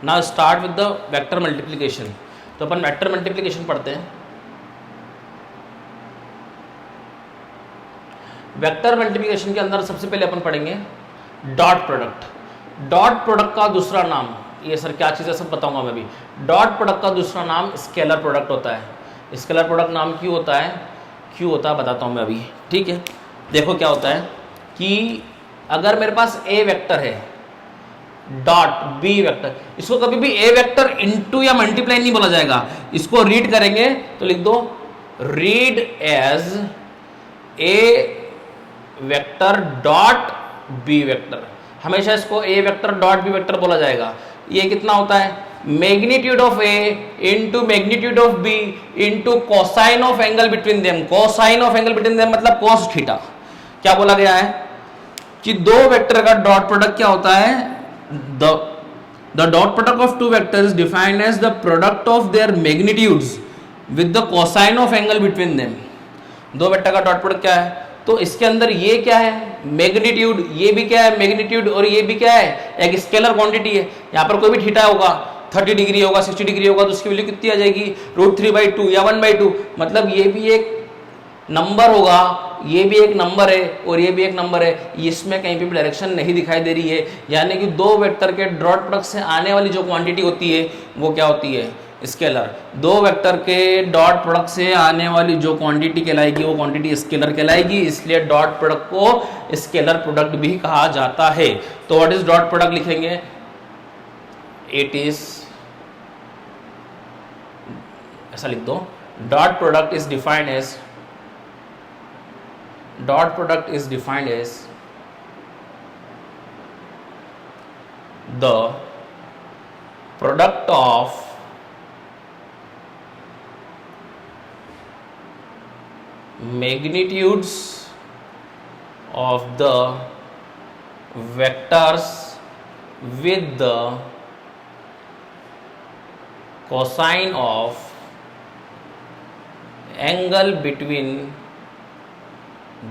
Now start with the vector multiplication. तो अपन vector multiplication पढ़ते हैं। वेक्टर मल्टीप्लिकेशन के अंदर सबसे पहले अपन पढ़ेंगे डॉट प्रोडक्ट। डॉट प्रोडक्ट का दूसरा नाम, ये सर क्या चीज़ है सब बताऊंगा मैं भी। डॉट प्रोडक्ट का दूसरा नाम स्केलर प्रोडक्ट होता है। स्केलर प्रोडक्ट नाम क्यों होता है बताता हूँ मैं अभी, ठीक है। देखो क्या होता है कि अगर मेरे पास ए वेक्टर है डॉट बी वेक्टर, इसको कभी भी ए वेक्टर इनटू या मल्टीप्लाई नहीं बोला जाएगा। इसको रीड करेंगे तो लिख दो read as A vector dot B vector. हमेशा इसको A vector dot B vector बोला जाएगा। ये कितना होता है, magnitude of A into magnitude of B into cosine of angle between them. Cosine of angle between them मतलब कोस थीटा। क्या बोला गया है कि दो वेक्टर का डॉट प्रोडक्ट क्या होता है, the dot product of two vectors defined as the product of their magnitudes with the cosine of angle between them. दो वेक्टर का डॉट प्रोडक्ट क्या है, तो इसके अंदर ये क्या है मैग्नीट्यूड, ये भी क्या है मैग्नीट्यूड, और ये भी क्या है एक स्केलर क्वांटिटी है। यहाँ पर कोई भी थीटा होगा 30 डिग्री होगा 60 डिग्री होगा तो उसकी वैल्यू कितनी आ जाएगी √3/2 या 1/2। मतलब ये भी एक नंबर होगा, ये भी एक नंबर है और ये भी एक नंबर है। इसमें कहीं पे भी डायरेक्शन नहीं दिखाई दे रही है, यानी कि दो वेक्टर के डॉट प्रोडक्ट से आने वाली जो क्वांटिटी होती है वो क्या होती है स्केलर। दो वेक्टर के डॉट प्रोडक्ट से आने वाली जो क्वांटिटी कहलाएगी वो क्वांटिटी स्केलर कहलाएगी, इसलिए डॉट प्रोडक्ट को स्केलर प्रोडक्ट भी कहा जाता है। तो व्हाट इज डॉट प्रोडक्ट लिखेंगे, इट इज, ऐसा लिख दो, dot product is defined as, dot product is defined as the product of magnitudes of the vectors with the cosine of angle between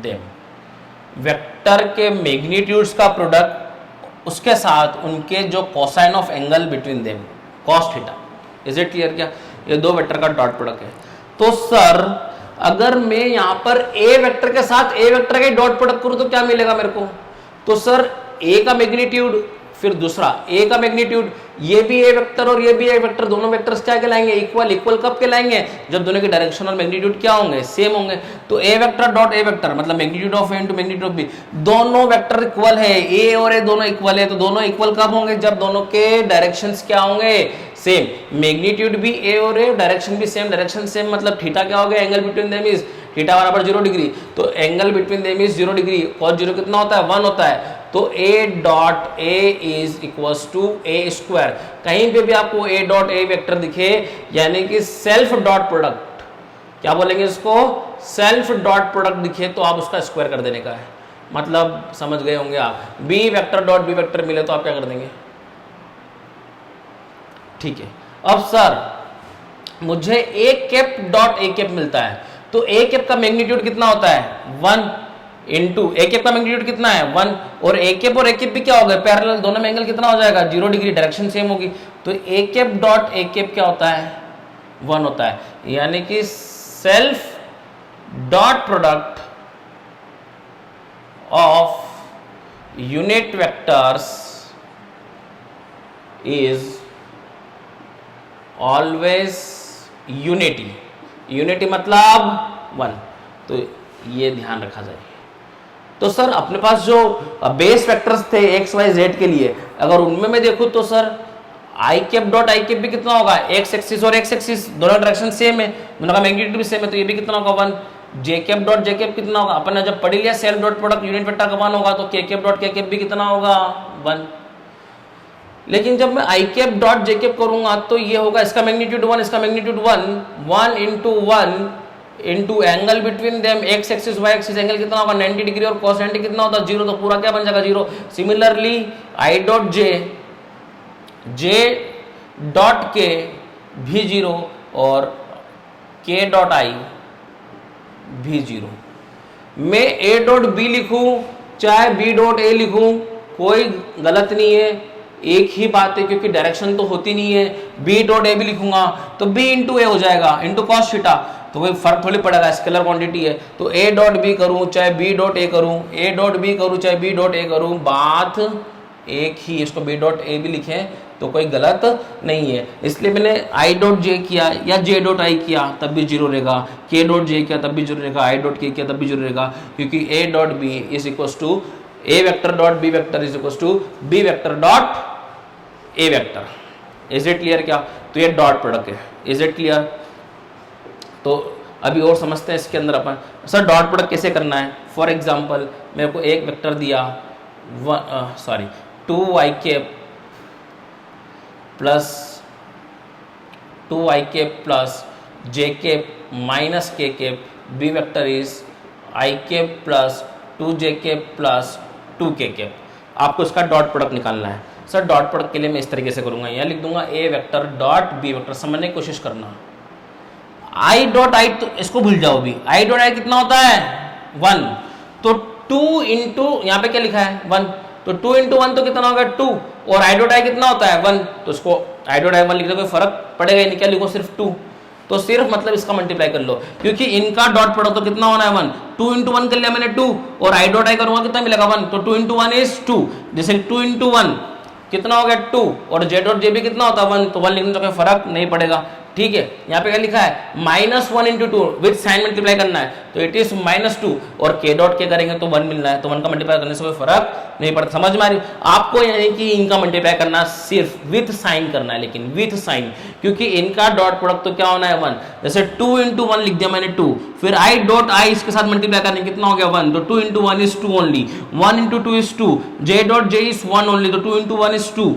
them। Vector के magnitudes का product उसके साथ उनके जो cosine of angle between them cos theta. Is it clear? क्या ये दो vector का डॉट प्रोडक्ट है। तो सर अगर मैं यहां पर ए वेक्टर के साथ ए वेक्टर का डॉट प्रोडक्ट करूं तो क्या मिलेगा मेरे को, तो सर ए का मैग्नीट्यूड फिर दूसरा ए का मैग्नीट्यूड, ये भी ए वेक्टर और ये भी ए वेक्टर, दोनों वेक्टर्स क्या कहलाएंगे इक्वल। इक्वल कब कहलाएंगे, जब दोनों के डायरेक्शन और मैग्नीट्यूड क्या होंगे सेम होंगे। तो A vector dot A vector मतलब magnitude of A into magnitude of B, दोनों वेक्टर इक्वल है, ए और ए दोनों इक्वल है। तो दोनों इक्वल कब होंगे, जब दोनों के डायरेक्शंस क्या होंगे सेम। मैग्नीट्यूड भी ए और ए, डायरेक्शन भी सेम। डायरेक्शन सेम मतलब थीटा क्या हो गया, angle between them is theta बराबर 0 डिग्री। तो angle between them is 0 degree, cos 0 कितना होता है 1 होता है। तो A dot A is equals to A square. कहीं पे भी आपको ए डॉट ए वेक्टर दिखे यानी कि सेल्फ डॉट प्रोडक्ट, क्या बोलेंगे इसको, सेल्फ डॉट प्रोडक्ट दिखे तो आप उसका स्क्वायर कर देने का है। मतलब समझ गए होंगे आप। B vector dot B vector मिले तो आप क्या कर देंगे, ठीक है। अब सर मुझे A cap dot A cap मिलता है, तो ए कैप का मैग्नीट्यूड कितना होता है 1 इंटू ए कैप का मैग्नीट्यूड कितना है 1, और ए कैप भी क्या हो गया पैरेलल, दोनों में एंगल कितना हो जाएगा 0 डिग्री, डायरेक्शन सेम होगी। तो A cap dot A cap क्या होता है 1 होता है। यानी कि self dot product of unit vectors is always unity. Unity मतलब 1, तो ये ध्यान रखा जाए। तो सर अपने पास जो बेस वेक्टर्स थे एक्स वाई जेड के लिए, अगर उनमें मैं देखूं तो sir I cap dot I cap भी कितना होगा, एक्स एक्सिस और एक्स एक्सिस दोनों डायरेक्शन सेम है, दोनों का मैग्नीट्यूड भी सेम है, तो ये भी कितना होगा 1। जे कैप डॉट जे कैप कितना होगा, अपन ने जब पढ़ लिया self dot product unit vector का 1 होगा, तो के कैप डॉट के कैप भी कितना होगा 1। लेकिन जब मैं I cap dot J cap करूंगा तो ये होगा इसका मैग्नीट्यूड 1, इसका magnitude 1 into 1 into angle between them X axis Y axis, angle कितना होगा 90 डिग्री और cos 90 कितना होता है 0, तो पूरा क्या बन जाएगा 0। Similarly I dot J dot के भी 0 और के डॉट आई भी 0। मैं ए डॉट बी लिखूं चाहे बी डॉट ए लिखूं कोई गलत नहीं है, एक ही बात है, क्योंकि डायरेक्शन तो होती नहीं है। बी डॉट ए भी लिखूंगा तो बी इंटू ए हो जाएगा, इंटू कॉस थीटा, तो कोई फर्क थोड़ी पड़ेगा, स्केलर क्वांटिटी है। तो ए डॉट बी करूं चाहे बी डॉट ए करूं, ए डॉट बी करूं चाहे बी डॉट ए करूं, बात एक ही। इसको बी डॉट ए भी लिखें तो कोई गलत नहीं है। इसलिए मैंने आई डॉट जे किया या जे डॉट आई किया तब भी जीरो रहेगा, के डॉट जे किया तब भी जीरो रहेगा, आई डॉट के किया तब भी जीरो रहेगा, क्योंकि A dot B is equal to A vector dot B vector is equal to B vector dot A vector. Is it clear क्या? तो ये डॉट प्रोडक्ट है। Is it clear? तो अभी और समझते हैं इसके अंदर अपन। सर डॉट प्रोडक्ट कैसे करना है? फॉर एग्जांपल मेरे को एक वेक्टर दिया 2i cap plus 2i cap plus J cap minus k cap, B vector is i cap plus 2j cap plus 2k cap. आपको इसका डॉट प्रोडक्ट निकालना है। सर डॉट प्रोडक्ट के लिए मैं इस तरीके से करूंगा, यहाँ लिख दूंगा ए वेक्टर डॉट बी वेक्टर। समझने की कोशिश करना, आई डॉट आई तो इसको भूल जाओ भी, आई डॉट आई कितना होता है 1, तो 2 इंटू यहाँ पे क्या लिखा है 1, तो 2 इंटू 1 तो कितना होगा 2, और आई डॉट आई कितना होता है 1, तो इसको आई डॉट आई 1 लिख दो, कोई फर्क पड़ेगा नहीं, क्या लिखो सिर्फ 2, तो सिर्फ मतलब इसका मल्टीप्लाई कर लो, क्योंकि इनका डॉट प्रोडक्ट तो कितना होना है 1, 2 इंटू 1 कर लिया मैंने 2, और आई डॉट आई करूंगा कितना मिलेगा 1, तो 2 इंटू 1 इज 2, जैसे 2 इंटू 1 कितना हो गया 2, और जे डॉट जे भी कितना होता है 1, तो 1 लिखने से कोई फर्क नहीं पड़ेगा। ठीक है, यहाँ पे क्या लिखा है -1 इंटू 2 विथ साइन मल्टीप्लाई करना है, तो इट इज -2, और के डॉट के करेंगे तो 1 मिलना है, तो 1 का मल्टीप्लाई करने से कोई फर्क नहीं पड़ता। समझ में आ रही? आपको यानी कि इनका मल्टीप्लाई करना सिर्फ विथ साइन करना है, लेकिन विथ साइन, क्योंकि इनका डॉट प्रोडक्ट तो क्या होना है 1, जैसे 2 इंटू 1 लिख दिया मैंने 2, फिर आई डॉट आई इसके साथ मल्टीप्लाई करने कितना हो गया 1, तो 2 into 1 is 2 only, 1 into 2 is 2, J dot J is 1 only, तो 2 इंटू 1 इज 2,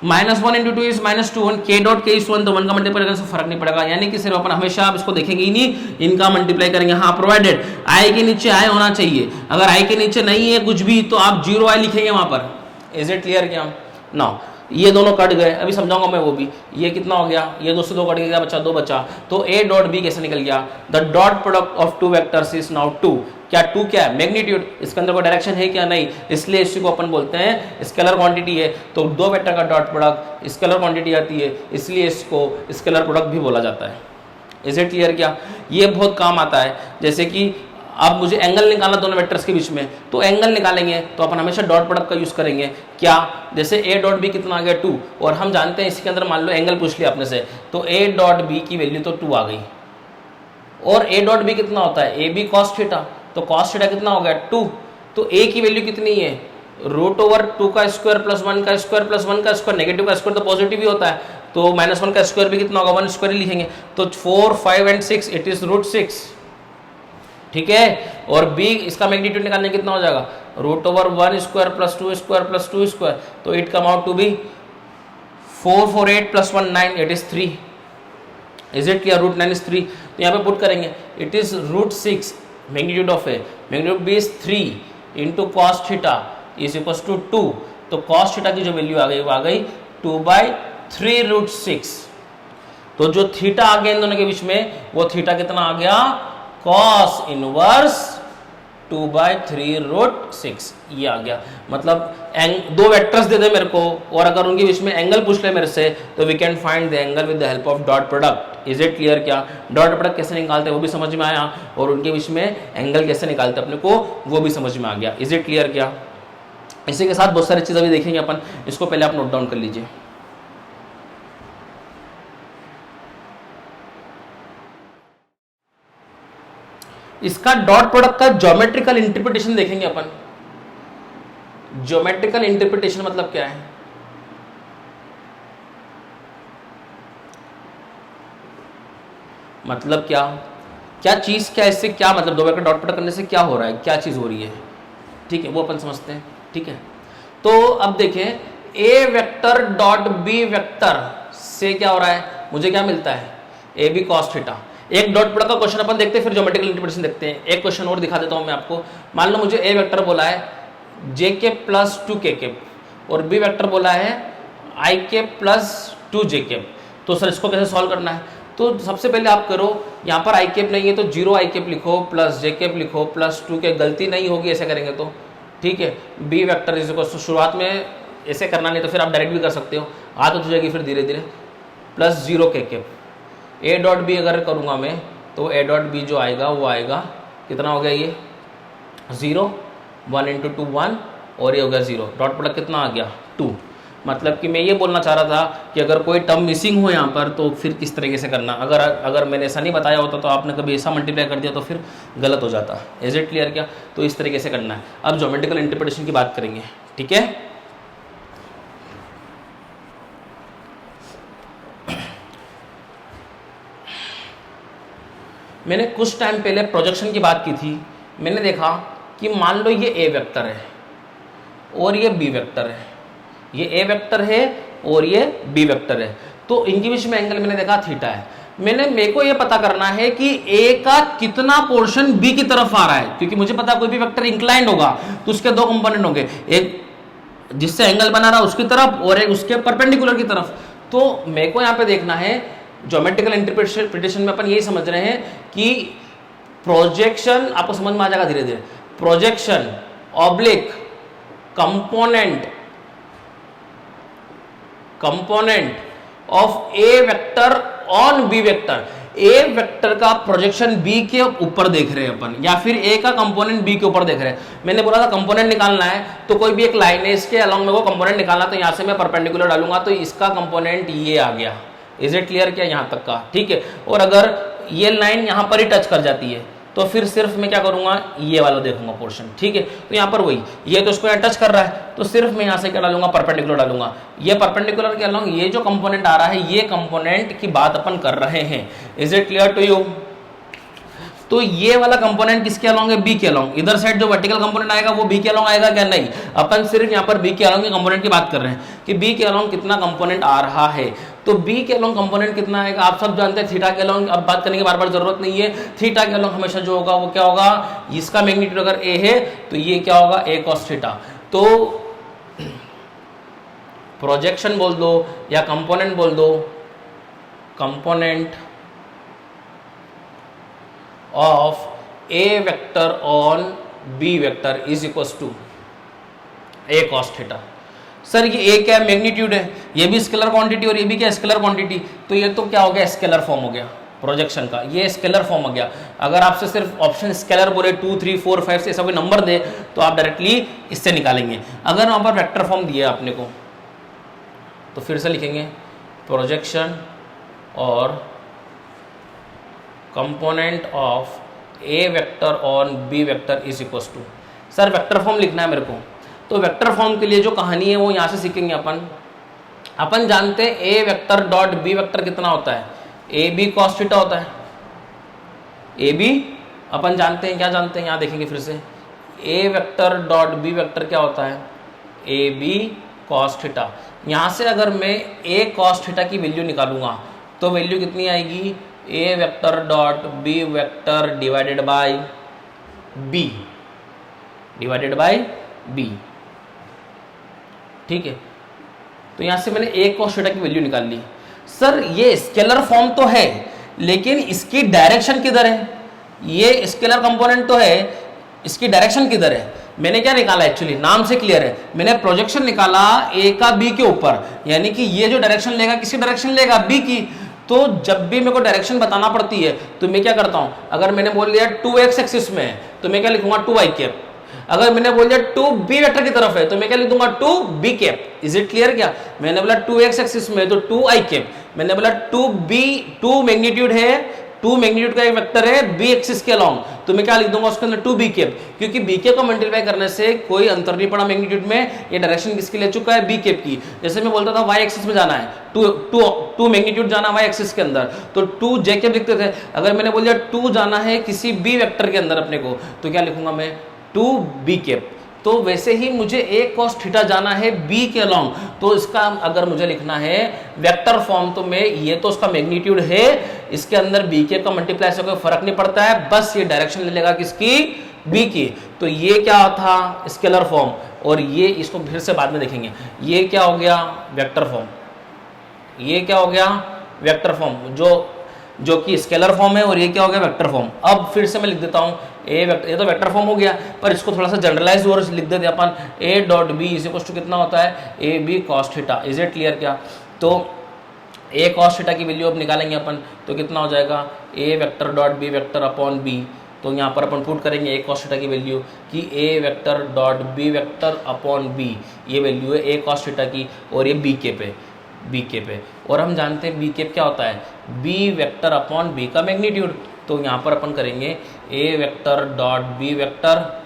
-1 इंटू 2 इज -2, के डॉट के इज 1, तो 1 का मल्टीप्लाई करने से फर्क नहीं पड़ेगा। यानी कि सिर्फ अपन हमेशा आप इसको देखेंगे ही नहीं, इनका मल्टीप्लाई करेंगे। हाँ, प्रोवाइडेड आई के नीचे आई होना चाहिए, अगर आई के नीचे नहीं है कुछ भी तो आप 0 आई लिखेंगे वहां पर। इज इट क्लियर क्या? नाउ ये दोनों कट गए, अभी समझाऊंगा मैं वो भी। ये कितना हो गया, ये 2 से 2 कट गया, बचा 2 बचा, तो ए डॉट बी कैसे निकल गया, the dot product of 2 vectors is now 2। क्या 2 क्या है? मैग्नीट्यूड, इसके अंदर कोई डायरेक्शन है क्या? नहीं, इसलिए इसी को अपन बोलते हैं स्केलर क्वांटिटी है। तो 2 वेक्टर का डॉट प्रोडक्ट स्केलर क्वांटिटी आती है, इसलिए इसको स्केलर प्रोडक्ट भी बोला जाता है। इज इट क्लियर क्या? ये बहुत काम आता है, जैसे कि अब मुझे एंगल निकालना दोनों वेक्टर्स के बीच में, तो एंगल निकालेंगे तो अपन हमेशा डॉट प्रोडक्ट का यूज करेंगे। क्या? जैसे ए डॉट बी कितना आ गया 2, और हम जानते हैं इसके अंदर मान लो एंगल पूछ लिया आपने से, तो ए डॉट बी की वैल्यू तो 2 आ गई, और ए डॉट बी कितना होता है ए बी कॉस थीटा, तो कॉस थीटा कितना हो गया 2, तो ए की वैल्यू कितनी है √2 का स्क्वायर प्लस 1 का स्क्वायर प्लस 1 का स्क्वायर, नेगेटिव का स्क्वायर तो पॉजिटिव ही होता है, तो -1 का स्क्वायर भी कितना होगा 1 स्क्वायर ही लिखेंगे, तो 4, 5 एंड 6 इट इज √6। ठीक है, और b इसका मैग्नीट्यूड निकालने कितना हो जाएगा √1 square plus 2 square plus 2 square, तो it come out to be 4, 4, 8 प्लस 1 9, it is 3। Is it clear? √9 is 3, तो यहाँ पे पुट करेंगे it is √6 magnitude of A, magnitude b is 3 into cos theta is equal to 2, तो cos theta की जो value आ गई वो आ गई 2/3√6, तो जो थीटा आ गया इन दोनों के बीच में वो थीटा कितना आ गया cos इनवर्स 2/3√6, ये आ गया। मतलब 2 वेक्टर्स दे दे मेरे को, और अगर उनके बीच में एंगल पूछ ले मेरे से, तो we can find the angle with the help of dot product. Is it clear क्या? डॉट प्रोडक्ट कैसे निकालते हैं वो भी समझ में आया, और उनके बीच में एंगल कैसे निकालते हैं अपने को वो भी समझ में आ गया। इज इट क्लियर क्या? इसी के साथ बहुत सारी चीज़ें भी देखेंगे अपन, इसको पहले आप नोट डाउन कर लीजिए। इसका डॉट प्रोडक्ट का ज्योमेट्रिकल इंटरप्रिटेशन देखेंगे अपन। ज्योमेट्रिकल इंटरप्रिटेशन मतलब क्या है? मतलब क्या क्या चीज, क्या इससे क्या मतलब, 2 वेक्टर डॉट प्रोडक्ट करने से क्या हो रहा है, क्या चीज हो रही है, ठीक है, वो अपन समझते हैं। ठीक है, तो अब देखें ए वेक्टर डॉट बी वेक्टर से क्या हो रहा है, मुझे क्या मिलता है ए बी कॉस थीटा। एक डॉट प्रोडक्ट का क्वेश्चन अपन देखते हैं, फिर ज्योमेट्रिकल इंटरप्रिटेशन देखते हैं। एक क्वेश्चन और दिखा देता हूं मैं आपको। मान लो मुझे ए वेक्टर बोला है जे के प्लस 2k के, और बी वेक्टर बोला है आई के प्लस 2j के, तो सर इसको कैसे सॉल्व करना है? तो सबसे पहले आप करो, यहाँ पर आई कैप नहीं है तो 0 आई कैप लिखो प्लस जे कैप लिखो प्लस 2k, गलती नहीं होगी ऐसे करेंगे तो। ठीक है, B vector is equal to, शुरुआत में ऐसे करना नहीं तो फिर आप डायरेक्ट भी कर सकते हो, आदत हो जाएगी फिर धीरे धीरे। प्लस 0 के कैप, ए डॉट बी अगर करूँगा मैं तो ए डॉट बी जो आएगा वो आएगा कितना हो गया ये 0, 1 इंटू 2 1 और ये हो गया 0, डॉट प्रोडक्ट कितना आ गया 2। मतलब कि मैं ये बोलना चाह रहा था कि अगर कोई टर्म मिसिंग हो यहाँ पर तो फिर किस तरीके से करना, अगर मैंने ऐसा नहीं बताया होता तो आपने कभी ऐसा मल्टीप्लाई कर दिया तो फिर गलत हो जाता। इज इट क्लियर क्या? तो इस तरीके से करना है। अब ज्योमेट्रिकल इंटरप्रिटेशन की बात करेंगे, ठीक है। मैंने कुछ टाइम पहले प्रोजेक्शन की बात की थी। मैंने देखा कि मान लो ये ए वेक्टर है और ये बी वेक्टर है, ये ए वेक्टर है और ये बी वेक्टर है, तो इनके बीच में एंगल मैंने देखा थीटा है। मेरे को ये पता करना है कि ए का कितना पोर्शन बी की तरफ आ रहा है, क्योंकि मुझे पता कोई भी वेक्टर इंक्लाइंड होगा तो उसके दो कंपोनेंट होंगे, एक जिससे एंगल बना रहा उसकी तरफ और एक उसके परपेंडिकुलर की तरफ। तो मेरे को यहाँ पे देखना है, ज्योमेट्रिकल इंटरप्रिटेशन में अपन यही समझ रहे हैं कि प्रोजेक्शन आपको समझ में आ जाएगा धीरे धीरे। Projection oblique component of A vector on B vector. A vector का प्रोजेक्शन बी के ऊपर देख रहे हैं अपन, या फिर ए का कंपोनेंट बी के ऊपर देख रहे हैं। मैंने बोला था कंपोनेंट निकालना है तो कोई भी एक लाइन है इसके अलॉन्ग में वो कंपोनेंट निकालना, तो यहां से मैं परपेंडिकुलर डालूंगा तो इसका कंपोनेंट ये आ गया। इज इट क्लियर क्या यहां तक का? ठीक है। और अगर ये लाइन यहां पर ही टच कर जाती है तो फिर सिर्फ मैं क्या करूंगा, ये वाला देखूंगा पोर्शन, ठीक है। तो यहाँ पर वही, ये तो इसको यहाँ टच कर रहा है तो सिर्फ मैं यहाँ से क्या डालूंगा, परपेंडिकुलर डालूंगा। ये परपेंडिकुलर के अलॉन्ग ये जो कंपोनेंट आ रहा है, ये कंपोनेंट की बात अपन कर रहे हैं। Is it clear to you? तो ये वाला कंपोनेंट किसके अलॉन्ग है, बी के अलॉन्ग। इधर साइड जो वर्टिकल कंपोनेंट आएगा वो बी के अलॉन्ग आएगा क्या? नहीं, अपन सिर्फ यहाँ पर बी के अलॉन्ग के कंपोनेंट की बात कर रहे हैं कि बी के अलॉन्ग कितना कंपोनेंट आ रहा है। तो बी के अलॉन्ग कंपोनेंट कितना आएगा आप सब जानते हैं, थीटा के अलॉन्ग अब बात करने की बार बार जरूरत नहीं है। थीटा के अलॉन्ग हमेशा जो होगा वो क्या होगा, इसका मैग्नीट्यूड अगर ए है तो ये क्या होगा, ए कॉस थीटा। तो प्रोजेक्शन बोल दो या कंपोनेंट बोल दो, component of A vector on B vector is equal to A cos theta. Sir ये ए क्या है, मैग्नीट्यूड है, ये भी स्केलर क्वांटिटी और ये भी क्या स्केलर क्वांटिटी, तो ये तो क्या हो गया, स्केलर फॉर्म हो गया प्रोजेक्शन का, ये स्केलर फॉर्म हो गया। अगर आपसे सिर्फ ऑप्शन स्केलर बोले 2 3 4 5 से ऐसा कोई नंबर दे तो आप डायरेक्टली इससे निकालेंगे। अगर वहां पर वेक्टर फॉर्म दिया आपने को तो फिर से लिखेंगे प्रोजेक्शन और component of A vector on B vector is equal to. Sir vector form लिखना है मेरे को, तो वेक्टर फॉर्म के लिए जो कहानी है वो यहाँ से सीखेंगे अपन जानते हैं ए वेक्टर डॉट बी वेक्टर कितना होता है, ए बी कॉस थीटा होता है। ए बी अपन जानते हैं, क्या जानते हैं यहाँ देखेंगे फिर से, ए वेक्टर डॉट बी वेक्टर क्या होता है, ए बी कॉस थीटा। यहाँ से अगर मैं ए कॉस थीटा की वैल्यू निकालूंगा तो वैल्यू कितनी आएगी, A vector dot B vector divided by B, divided by B, ठीक है। तो यहां से मैंने ए कॉस थीटा की वैल्यू निकाल ली। सर ये स्केलर फॉर्म तो है लेकिन इसकी डायरेक्शन किधर है, ये स्केलर कंपोनेंट तो है, इसकी डायरेक्शन किधर है। मैंने क्या निकाला, एक्चुअली नाम से क्लियर है, मैंने प्रोजेक्शन निकाला ए का बी के ऊपर, यानी कि ये जो डायरेक्शन लेगा किसकी डायरेक्शन लेगा, बी की। तो जब भी मेरे को डायरेक्शन बताना पड़ती है तो मैं क्या करता हूं, अगर मैंने बोल दिया 2x एक्सिस में है तो मैं क्या लिखूंगा 2y कैप, अगर मैंने बोल दिया 2b वेक्टर की तरफ है तो मैं क्या लिख दूंगा 2b cap. Is it clear क्या, मैंने बोला 2x एक्सिस में तो 2i कैप, मैंने बोला 2 मैग्नीट्यूड है, 2 मैग्नीट्यूड का एक वेक्टर है b एक्सिस के अलॉन्ग, तो मैं क्या लिख दूंगा उसके अंदर 2b कैप, क्योंकि b कैप को मल्टीप्लाई करने से कोई अंतर नहीं पड़ा मैग्नीट्यूड में, ये डायरेक्शन किसकी ले चुका है, b कैप की। जैसे मैं बोलता था y एक्सिस में जाना है, 2 मैग्नीट्यूड जाना y एक्सिस के अंदर तो 2j कैप लिखते थे। अगर मैंने बोल दिया 2 जाना है किसी b वेक्टर के अंदर अपने को तो क्या लिखूंगा मैं 2b कैप। तो वैसे ही मुझे a cos थीटा जाना है b के अलॉन्ग, तो इसका अगर मुझे लिखना है वेक्टर फॉर्म तो मैं, ये तो उसका मैग्नीट्यूड है, इसके अंदर b कैप का मल्टीप्लाई से कोई फर्क नहीं पड़ता है, बस ये डायरेक्शन ले लेगा किसकी, b की। तो ये क्या था, स्केलर फॉर्म, और ये इसको फिर से बाद में देखेंगे। ये क्या हो गया, वेक्टर फॉर्म, ये क्या हो गया, वेक्टर फॉर्म जो कि स्केलर फॉर्म है, और ये क्या हो गया, वेक्टर फॉर्म। अब फिर से मैं लिख देता हूं ए वेक्टर, ये तो वेक्टर फॉर्म हो गया, पर इसको थोड़ा सा जनरलाइज और लिख देते अपन, A dot B is equal to कितना होता है, A B cos theta. Is it clear क्या? तो ए कॉस थीटा की वैल्यू अब निकालेंगे अपन, तो कितना हो जाएगा, A vector dot B vector upon B. तो यहाँ पर अपन पुट करेंगे ए कॉस थीटा की वैल्यू कि A vector dot B vector upon B, ये वैल्यू है ए कॉस थीटा की, और ये बी के पे। और हम जानते हैं बी के क्या होता है, बी वेक्टर अपॉन बी का मैग्नीट्यूड। तो यहाँ पर अपन करेंगे A vector dot B vector,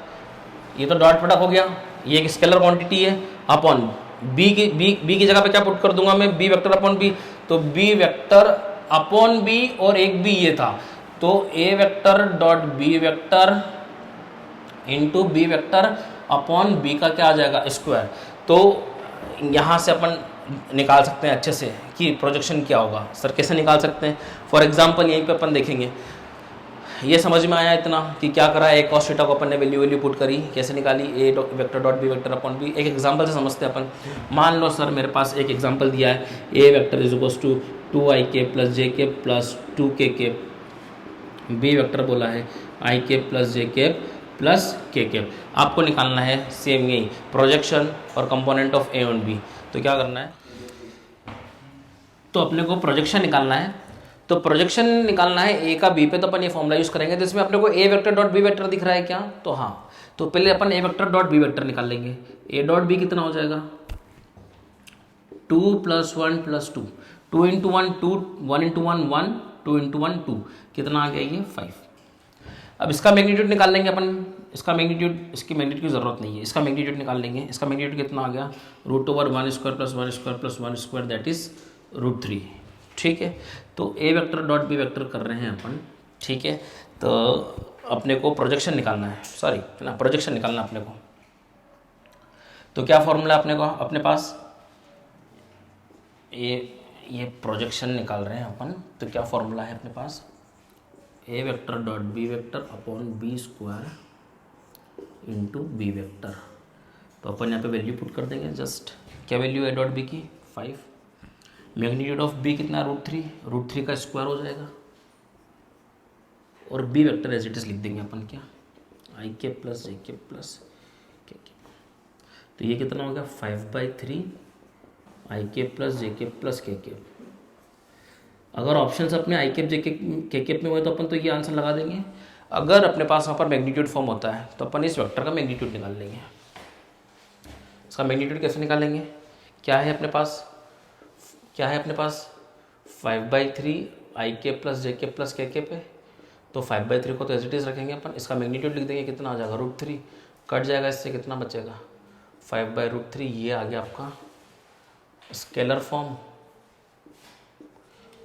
ये तो डॉट प्रोडक्ट हो गया, ये एक स्केलर क्वांटिटी है, अपॉन बी की जगह पे क्या पुट कर दूंगा मैं, बी वेक्टर अपॉन बी। तो बी वेक्टर अपॉन बी और एक बी ये था, तो A vector dot B vector into B vector upon B का क्या आ जाएगा, स्क्वायर। तो यहाँ से अपन निकाल सकते हैं अच्छे से कि प्रोजेक्शन क्या होगा। सर कैसे निकाल सकते हैं? फॉर एग्जांपल यहीं पे अपन देखेंगे, ये समझ में आया इतना कि क्या करा, ए कॉस थीटा को अपन ने वैल्यू पुट करी, कैसे निकाली, A vector dot B vector upon B. एक एग्जांपल से समझते हैं अपन। मान लो सर मेरे पास एक एग्जांपल दिया है, A vector is equals to 2ik plus j plus 2k, B vector बोला है ik प्लस जे प्लस के। आपको निकालना है सेम यही प्रोजेक्शन और component of A on B. तो क्या करना है, तो अपने को प्रोजेक्शन निकालना है। तो प्रोजेक्शन निकालना है ए का बी पे, तो अपन ये फॉर्मूला यूज करेंगे। तो इसमें अपने को ए वेक्टर डॉट बी वेक्टर दिख रहा है क्या, तो हाँ, तो पहले अपन ए वेक्टर डॉट बी वेक्टर निकाल लेंगे। ए डॉट बी कितना हो जाएगा, 2 + 1 + 2, 2 × 1 2, 1 × 1 1, 2 × 1 2, कितना आ गया ये 5। अब इसका मैग्नीट्यूड निकाल लेंगे अपन, इसका मैग्नीट्यूड, इसकी मैग्नीट्यूड की जरूरत नहीं है, इसका मैग्नीट्यूड निकाल लेंगे। इसका मैग्नीट्यूड कितना आ गया, √1² दैट इज √3। ठीक है, तो A vector dot B vector कर रहे हैं अपन। ठीक है, तो अपने को प्रोजेक्शन निकालना है, सॉरी ना, प्रोजेक्शन निकालना अपने को। तो क्या फॉर्मूला अपने को, अपने पास ये प्रोजेक्शन निकाल रहे हैं अपन, तो क्या फॉर्मूला है अपने पास, A vector dot B vector upon B square into B vector. तो अपन यहाँ पे वैल्यू पुट कर देंगे जस्ट, क्या वैल्यू है डॉट बी की 5, मैग्नीट्यूड ऑफ बी कितना √3 का स्क्वायर हो जाएगा, और B vector as it is लिख देंगे अपन, क्या ik प्लस जे प्लस के। तो ये कितना हो गया 5/3 ik प्लस जे प्लस के। अगर ऑप्शंस अपने ik जे के में हुए तो अपन तो ये आंसर लगा देंगे। अगर अपने पास वहाँ पर मैग्नीट्यूड फॉर्म होता है तो अपन इस वेक्टर का मैग्नीट्यूड निकाल लेंगे। इसका मैग्नीट्यूड कैसे निकालेंगे, क्या है अपने पास, 5/3 ik प्लस जे प्लस के पे। तो 5/3 को तो एज इट इज रखेंगे अपन, इसका मैग्नीट्यूड लिख देंगे, कितना आ जाएगा √3, कट जाएगा, इससे कितना बचेगा 5/√3। ये आ गया आपका स्केलर फॉर्म,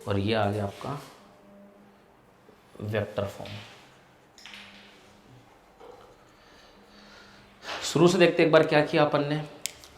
और ये आ गया आपका वेक्टर फॉर्म। शुरू से देखते एक बार क्या किया अपन ने।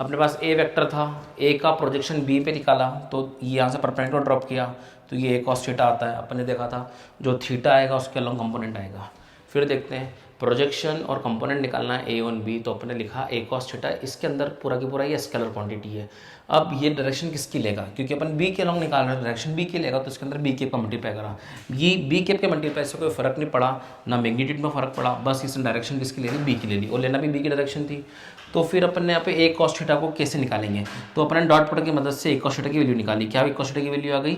अपने पास ए वेक्टर था, ए का प्रोजेक्शन बी पे निकाला, तो ये यहाँ से परपेंडिकुलर ड्रॉप किया, तो ये ए कॉस थीटा आता है। अपन ने देखा था जो थीटा आएगा उसके अलॉन्ग कंपोनेंट आएगा। फिर देखते हैं प्रोजेक्शन और कंपोनेंट निकालना है ए ऑन बी, तो अपन ने लिखा ए कॉस थीटा, इसके अंदर पूरा की पूरा ये स्केलर क्वांटिटी है। अब ये डायरेक्शन किसकी लेगा, क्योंकि अपन बी के अलॉन्ग निकाल रहे हैं, डायरेक्शन बी के लेगा, तो इसके अंदर बी केप का मल्टीप्लाई करा। ये बी केप के मल्टीप्लाई से कोई फर्क नहीं पड़ा, ना मैग्नीट्यूड में फर्क पड़ा, बस इसने डायरेक्शन किसकी ले ली, बी की ले ली, और लेना भी बी की डायरेक्शन थी। तो फिर अपन ने यहाँ पे ए कॉस थीटा को कैसे निकालेंगे, तो अपन ने डॉट प्रोडक्ट की मदद से ए कॉस थीटा की वैल्यू निकाली। क्या ए कॉस थीटा की वैल्यू आ गई,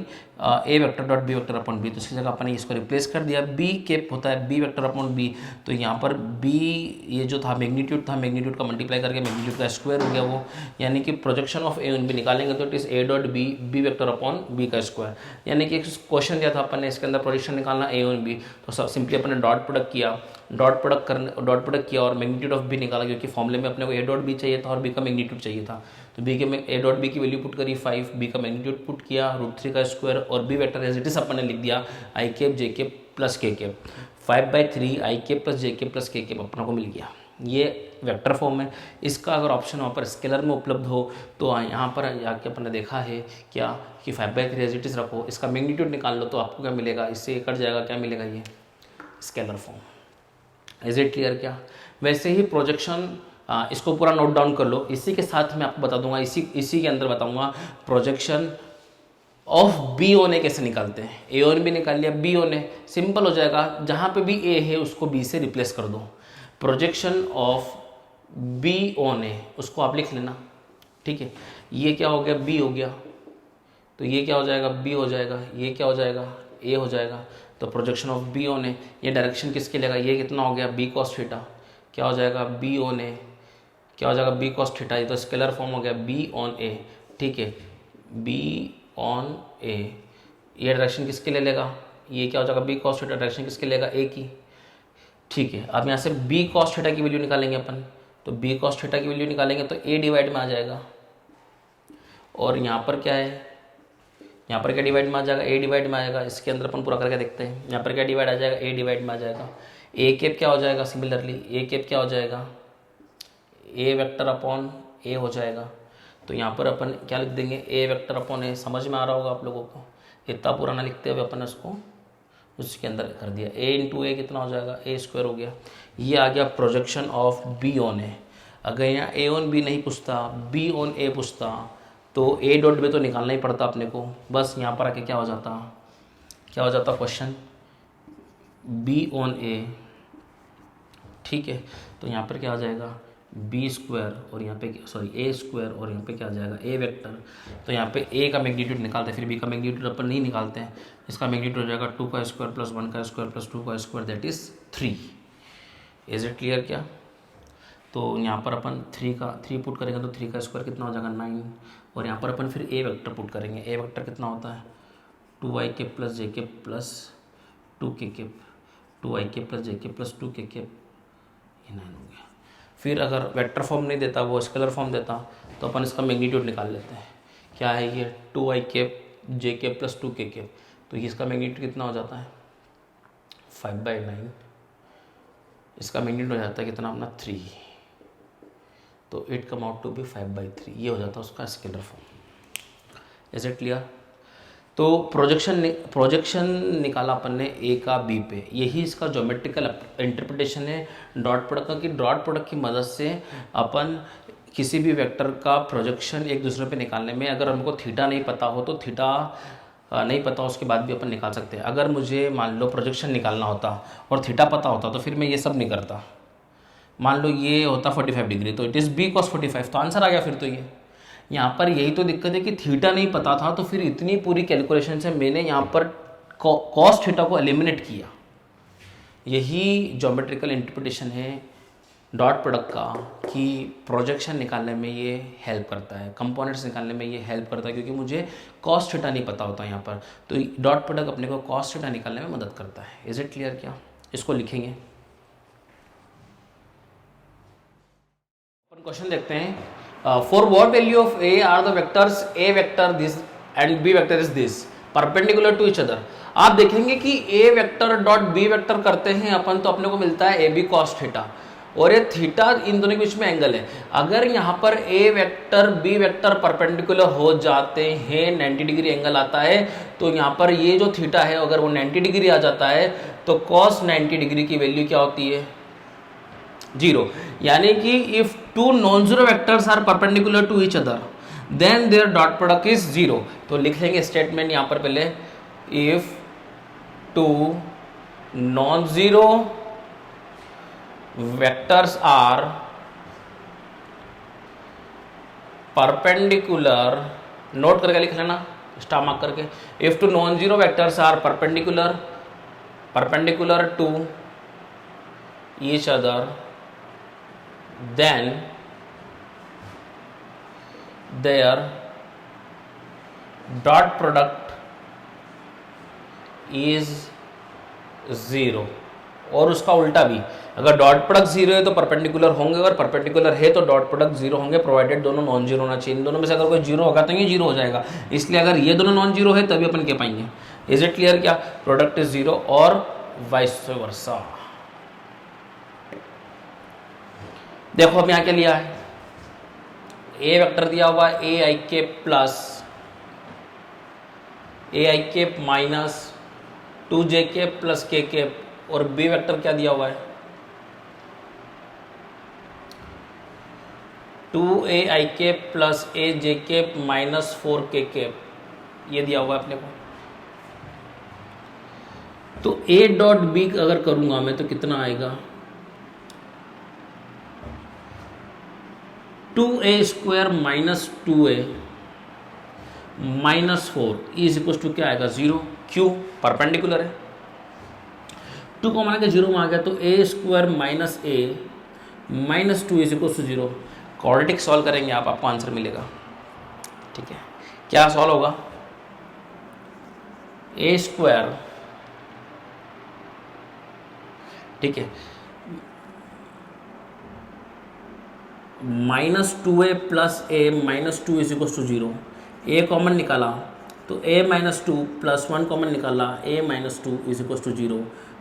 A vector dot B vector upon B. तो इसकी जगह अपन ने इसको रिप्लेस कर दिया, बी केप होता है बी वेक्टर अपॉन बी। तो यहाँ पर बी ये जो था मैग्नीट्यूड था, मैग्नीट्यूड का मल्टीप्लाई करके मैग्नीट्यूड का स्क्वायर हो गया वो, यानी कि projection of A on B निकालेंगे तो it is A dot B B vector upon B का स्क्वायर। यानी कि एक क्वेश्चन दिया था अपन ने, इसके अंदर प्रोजेक्शन निकालना ए ऑन बी, तो सिंपली अपन ने डॉट प्रोडक्ट किया, डॉट प्रोडक्ट किया और मैग्नीट्यूड ऑफ बी निकाला, क्योंकि फॉर्मूले में अपने को ए डॉट बी चाहिए था और बी का मैग्नीट्यूड चाहिए था। तो बी के ए डॉट बी की वैल्यू पुट करी 5, बी का मैग्नीट्यूड पुट किया √3 का स्क्वायर, और B vector as it is अपन ने लिख दिया i cap J cap plus के cap. 5/3 i cap plus j cap plus के केप अपना को मिल गया। ये वेक्टर फॉर्म है। इसका अगर ऑप्शन वहाँ पर स्केलर में उपलब्ध हो तो यहाँ पर जाके अपन ने देखा है क्या कि 5/3 एज इट इज रखो, इसका मैग्नीट्यूड निकाल लो, तो आपको क्या मिलेगा, इससे कट जाएगा, क्या मिलेगा, ये scalar form. Is it clear क्या? वैसे ही प्रोजेक्शन, इसको पूरा नोट डाउन कर लो। इसी के साथ मैं आपको बता दूंगा, इसी के अंदर बताऊंगा प्रोजेक्शन ऑफ बी ऑन ए कैसे निकालते हैं? ए ऑन बी निकाल लिया, बी ऑन ए सिंपल हो जाएगा, जहाँ पे भी ए है उसको बी से रिप्लेस कर दो। प्रोजेक्शन ऑफ बी ऑन ए उसको आप लिख लेना, ठीक है। ये क्या हो गया? बी हो गया, तो ये क्या हो जाएगा? बी हो जाएगा। ये क्या हो जाएगा? ए हो जाएगा। तो projection of B on A, ये डायरेक्शन किसके लेगा? ये कितना हो गया? B cos theta. क्या हो जाएगा? बी ऑन ए क्या हो जाएगा? B cos theta. ये तो स्केलर फॉर्म हो गया, बी ऑन ए, ठीक है। बी ऑन ए, ये डायरेक्शन किसके ले लेगा? ये क्या हो जाएगा? B cos theta. डायरेक्शन किसके लेगा? ए की, ठीक है। अब यहाँ से बी कॉस थीटा की वैल्यू निकालेंगे अपन, तो बी कॉस थीटा की वैल्यू निकालेंगे तो ए डिवाइड में आ जाएगा। और यहाँ पर क्या है? यहाँ पर क्या डिवाइड में आ जाएगा? ए डिवाइड में आएगा। इसके अंदर अपन पूरा करके देखते हैं। यहाँ पर क्या डिवाइड आ जाएगा? ए डिवाइड में आ जाएगा। ए कैप क्या हो जाएगा? सिमिलरली ए कैप क्या हो जाएगा? ए वेक्टर अपॉन ए हो जाएगा। तो यहाँ पर अपन क्या लिख देंगे? ए वेक्टर अपॉन ए। समझ में आ रहा होगा आप लोगों को, इतना पुराना लिखते हुए अपन इसको उसके अंदर कर दिया। ए इंटू ए कितना हो जाएगा? ए स्क्वायर हो गया। ये आ गया प्रोजेक्शन ऑफ बी ऑन ए। अगर यहाँ ए ऑन बी नहीं पूछता, बी ऑन ए पूछता, तो ए डॉट बी तो निकालना ही पड़ता अपने को। बस यहाँ पर आके क्या हो जाता? क्या हो जाता क्वेश्चन? बी ऑन ए, ठीक है। तो यहाँ पर क्या आ जाएगा? बी स्क्वायर और यहाँ पे सॉरी ए स्क्वायर और यहाँ पे क्या आ जाएगा? A vector. तो यहाँ पे ए का मैग्नीट्यूड निकालते हैं, फिर बी का मैग्नीट्यूड अपन नहीं निकालते हैं। इसका मैग्नीट्यूड हो जाएगा 2 का स्क्वायर प्लस 1 का स्क्वायर प्लस 2 का square, that is 3। Is it clear क्या? तो यहाँ पर अपन 3 पुट करेंगे तो 3 का स्क्वायर कितना हो जाएगा? 9। और यहाँ पर अपन फिर ए वेक्टर पुट करेंगे। ए वेक्टर कितना होता है? 2i के प्लस जे के प्लस 2k के, 2i के प्लस जे के प्लस 2k के, ये 9 हो गया। फिर अगर वेक्टर फॉर्म नहीं देता, वो स्केलर फॉर्म देता, तो अपन इसका मैग्नीट्यूड निकाल लेते हैं। क्या है ये? 2i के जे के प्लस 2k के, तो इसका मैग्नीट्यूड कितना हो जाता है? 5/9। इसका मैग्नीट्यूड हो जाता है कितना अपना? 3। तो it come out to be 5/3। ये हो जाता है उसका scalar form. Is it clear? तो प्रोजेक्शन निकाला अपन ने ए का बी पे, यही इसका ज्योमेट्रिकल इंटरप्रिटेशन है डॉट प्रोडक्ट का, कि डॉट प्रोडक्ट की मदद से अपन किसी भी वेक्टर का प्रोजेक्शन एक दूसरे पे निकालने में, अगर हमको थीटा नहीं पता हो तो थीटा नहीं पता उसके बाद भी अपन निकाल सकते हैं। अगर मुझे मान लो प्रोजेक्शन निकालना होता और थीटा पता होता तो फिर मैं ये सब नहीं करता। मान लो ये होता 45 डिग्री, तो इट इज़ बी कॉस 45, तो आंसर आ गया फिर तो ये। यहाँ पर यही तो दिक्कत है कि थीटा नहीं पता था, तो फिर इतनी पूरी कैलकुलेशन से मैंने यहाँ पर कॉस थीटा को एलिमिनेट किया। यही ज्योमेट्रिकल इंटरप्रिटेशन है डॉट प्रोडक्ट का, कि प्रोजेक्शन निकालने में ये हेल्प करता है, कंपोनेंट्स निकालने में ये हेल्प करता है, क्योंकि मुझे कॉस थीटा नहीं पता होता यहाँ पर, तो डॉट प्रोडक्ट अपने को कॉस थीटा निकालने में मदद करता है। इज इट क्लियर क्या? इसको लिखेंगे। अपन क्वेश्चन देखते हैं। For what value of a are the vectors a vector this and b vector is this perpendicular to each other? आप देखेंगे कि a vector dot b vector करते हैं अपन, तो अपने को मिलता है ab cos थीटा, और ये थीटा इन दोनों के बीच में एंगल है। अगर यहाँ पर a vector b vector perpendicular हो जाते हैं, 90 डिग्री एंगल आता है, तो यहाँ पर ये जो थीटा है अगर वो 90 डिग्री आ जाता है, तो cos 90 डिग्री की वैल्यू क्या होती है? 0। यानी कि if two non zero vectors are perpendicular to each other then their dot product is 0। तो लिख लेंगे स्टेटमेंट यहां पर पहले, if two non zero vectors are perpendicular, note करके लिख लेना स्टार मार्क करके, if two non zero vectors are perpendicular to each other then their dot product is 0। और उसका उल्टा भी, अगर डॉट प्रोडक्ट 0 है तो परपेंडिकुलर होंगे, और परपेंडिकुलर है तो डॉट प्रोडक्ट 0 होंगे, प्रोवाइडेड दोनों नॉन जीरो होना चाहिए। इन दोनों में से अगर कोई 0 होगा तो ये 0 हो जाएगा, इसलिए अगर ये दोनों नॉन जीरो है तभी अपन कह पाएंगे। इज इट क्लियर क्या? प्रोडक्ट इज 0 और वाइस वर्सा। देखो अब यहाँ क्या लिया है? ए वेक्टर दिया हुआ है ए आई के प्लस ए आई के माइनस 2j के प्लस के के, और बी वेक्टर क्या दिया हुआ है? 2ai के प्लस aj के माइनस 4k के। ये दिया हुआ है अपने को। तो a डॉट बी अगर करूंगा मैं तो कितना आएगा, 2a square minus 2a minus 4 is equal to क्या आएगा 0। क्यों, परपेंडिकुलर है। 2 कॉमन आके 0 में आ गया, तो a square minus a minus 2 is equal to 0। Quadratic solve करेंगे आपको आंसर मिलेगा। ठीक है, क्या सॉल्व होगा, a स्क्वायर, ठीक है, minus 2a plus a minus 2 is equal to 0। a common निकाला तो a माइनस 2 प्लस 1 कॉमन निकाला, a minus 2 is equal to 0।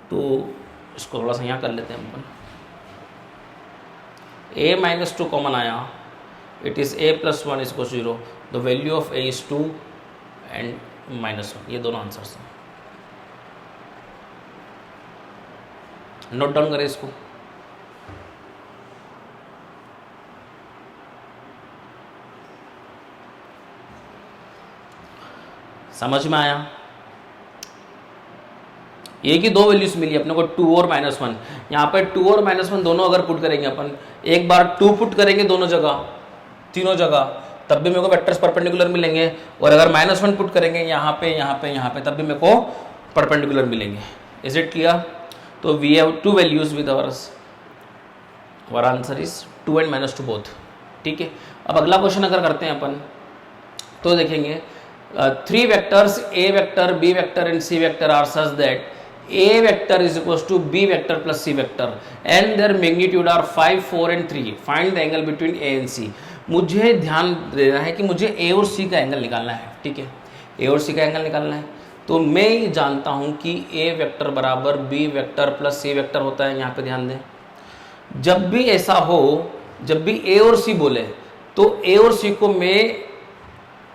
तो इसको थोड़ा सा यहाँ कर लेते हैं अपन, a माइनस 2 कॉमन आया, it is a plus 1 is equal to 0। The value of a is 2 and minus 1। ये दोनों आंसर्स हैं, नोट डाउन करें इसको। समझ में आया, ये की दो वैल्यूज मिली अपने को, 2 और माइनस 1। यहाँ पे 2 और माइनस 1 दोनों अगर पुट करेंगे अपन, एक बार 2 पुट करेंगे दोनों जगह, तीनों जगह, तब भी मेरे को वेक्टर्स परपेंडिकुलर मिलेंगे। और अगर माइनस 1 पुट करेंगे यहाँ पे यहाँ पे यहाँ पे, तब भी मेरे को परपेंडिकुलर मिलेंगे। Is it clear? तो we have 2 values with our answer is 2 and minus 2 both. ठीक है, अब अगला क्वेश्चन अगर करते हैं अपन तो देखेंगे 3 vectors a vector, b vector and c vector are such that a vector is equals to b vector plus c vector and their magnitude are 5, 4 and 3. Find the angle between a and c. मुझे ध्यान देना है कि मुझे a और c का angle निकालना है। ठीक है, a और c का एंगल निकालना है, तो मैं ये जानता हूँ कि a वेक्टर बराबर b vector plus c vector होता है। यहाँ पे ध्यान दें, जब भी ऐसा हो, जब भी a और c बोले तो a और c को मैं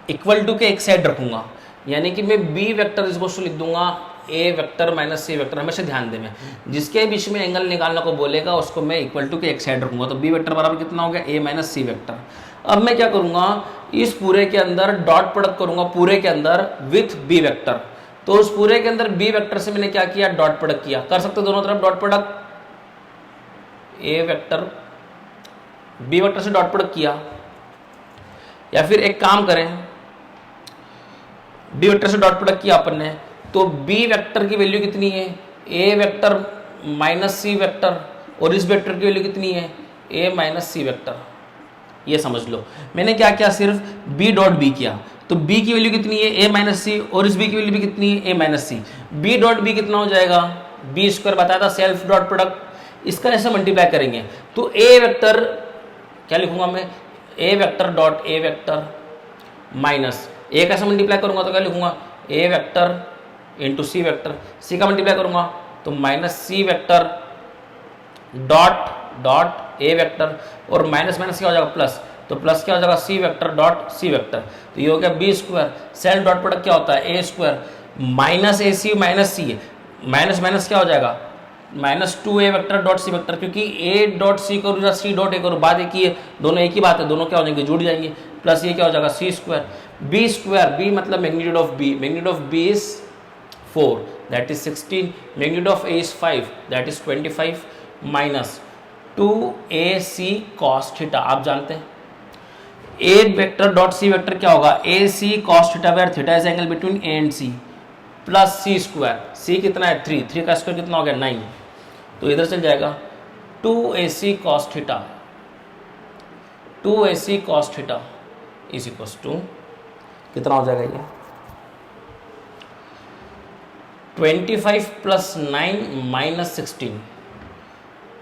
इक्वल टू के एक साइड रखूंगा, यानी कि मैं b वेक्टर इस को लिख दूंगा a vector minus c vector. हमेशा ध्यान दें, मैं जिसके बीच में एंगल निकालना को बोलेगा उसको मैं इक्वल टू के एक साइड रखूंगा। तो b वेक्टर बराबर कितना हो गया, a माइनस c वेक्टर। अब मैं क्या करूंगा, इस पूरे के अंदर डॉट प्रोडक्ट करूंगा, पूरे के अंदर विथ b वेक्टर। तो उस पूरे के अंदर b वेक्टर से मैंने क्या किया, डॉट प्रोडक्ट किया। कर सकते दोनों तरफ dot product, a vector b vector से डॉट प्रोडक्ट किया, या फिर एक काम करें, b वेक्टर से डॉट प्रोडक्ट किया अपन ने, तो b वेक्टर की वैल्यू कितनी है, a vector minus c vector, और इस वेक्टर की वैल्यू कितनी है, a माइनस c वेक्टर। ये समझ लो, मैंने क्या किया, सिर्फ b डॉट b किया, तो b की वैल्यू कितनी है, a माइनस c, और इस b की वैल्यू भी कितनी है, a minus c। b dot b कितना हो जाएगा, b स्क्वायर बताया था, सेल्फ डॉट प्रोडक्ट। इसका ऐसे मल्टीप्लाई करेंगे तो a वेक्टर क्या लिखूंगा मैं, a vector dot a vector minus a का ऐसे मल्टीप्लाई करूंगा तो क्या लिखूंगा, a vector into c vector. c का मल्टीप्लाई करूंगा तो minus c vector dot dot a vector, और माइनस माइनस क्या हो जाएगा, प्लस, तो प्लस क्या हो जाएगा, c vector dot c vector. तो ये हो गया b square. Self dot product क्या होता है, a square minus A C minus C, minus minus क्या हो जाएगा, minus 2a vector dot C vector, क्योंकि a डॉट सी करो या c डॉट a करो, बात एक ही है, दोनों एक ही बात है, दोनों क्या हो जाएंगे, जुड़ जाएंगे। प्लस ये क्या हो जाएगा, c square, b square, b मतलब magnitude of b, magnitude of b is 4 that is 16, magnitude of a is 5 that is 25, minus 2ac cos theta. आप जानते हैं a vector dot c vector क्या होगा, ac cos theta, where theta is angle between a and c, plus c square, c कितना है 3, 3 का square कितना हो गया 9, तो इधर चल जाएगा 2ac cos theta, 2ac cos theta is equal to कितना हो जाएगा ये 25 प्लस 9 माइनस 16,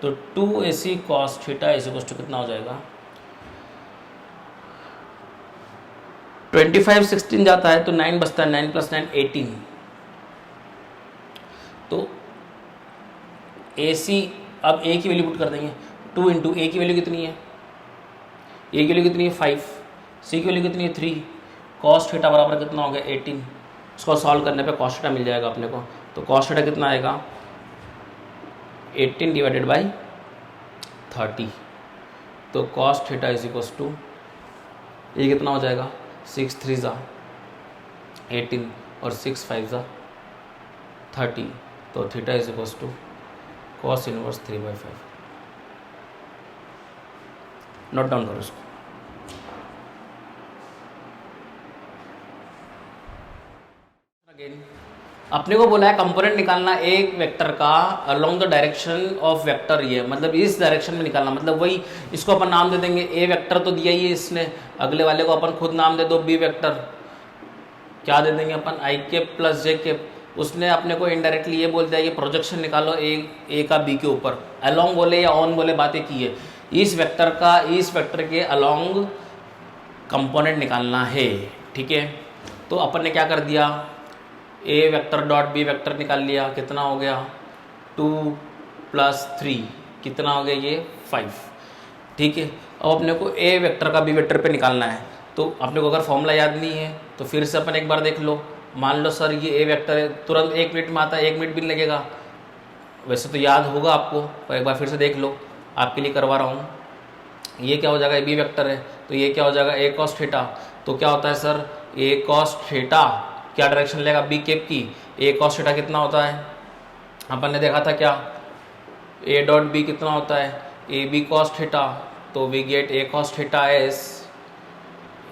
तो 2ac cos theta is equal to कितना हो जाएगा 25 16 जाता है तो 9 बचता है, 9 प्लस 9 18। तो AC, अब a की वैल्यू पुट कर देंगे, 2 इंटू a की वैल्यू कितनी है, a की वैल्यू कितनी है 5, c की वैल्यू कितनी है 3, cos थीटा बराबर कितना हो गया 18। इसको सॉल्व करने पे cos थीटा मिल जाएगा अपने को, तो cos थीटा कितना आएगा 18 डिवाइडेड बाई 30, तो cos theta is equal to ये कितना हो जाएगा 6 3 जा 18 और 6 5 30, तो theta is equal to cos inverse 3/5। Note down करो इसको। अगेन अपने को बोला है कंपोनेंट निकालना एक वेक्टर का along the direction of vector, ये मतलब इस डायरेक्शन में निकालना, मतलब वही इसको अपन नाम दे देंगे ए वेक्टर तो दिया ही है इसने, अगले वाले को अपन खुद नाम दे दो बी वेक्टर, क्या दे देंगे अपन आई केप प्लस जे केप। उसने अपने को इनडायरेक्टली ये बोल दिया कि प्रोजेक्शन निकालो ए का बी के ऊपर, अलोंग बोले या ऑन बोले बातें की है, इस वेक्टर का इस वेक्टर के अलोंग कंपोनेंट निकालना है, ठीक है। तो अपन ने क्या कर दिया, ए वेक्टर डॉट बी वेक्टर निकाल लिया, कितना हो गया 2 + 3 कितना हो गया ये 5, ठीक है। अब अपने को ए वेक्टर का बी वेक्टर पे निकालना है, तो अपने को अगर फॉर्मूला याद नहीं है तो फिर से अपन एक बार देख लो। मान लो सर ये ए वेक्टर है, तुरंत 1 मिनट में आता है, 1 मिनट भी नहीं लगेगा, वैसे तो याद होगा आपको, पर एक बार फिर से देख लो, आपके लिए करवा रहा हूँ। ये क्या हो जाएगा, ए बी वेक्टर है तो ये क्या हो जाएगा ए कॉस थीटा, तो क्या होता है सर ए कॉस थीटा क्या डायरेक्शन लेगा बी केप की, ए कॉस थीटा कितना होता है, अपन ने देखा था क्या, ए डॉट बी कितना होता है ए बी कॉस थीटा, तो we get A cos theta as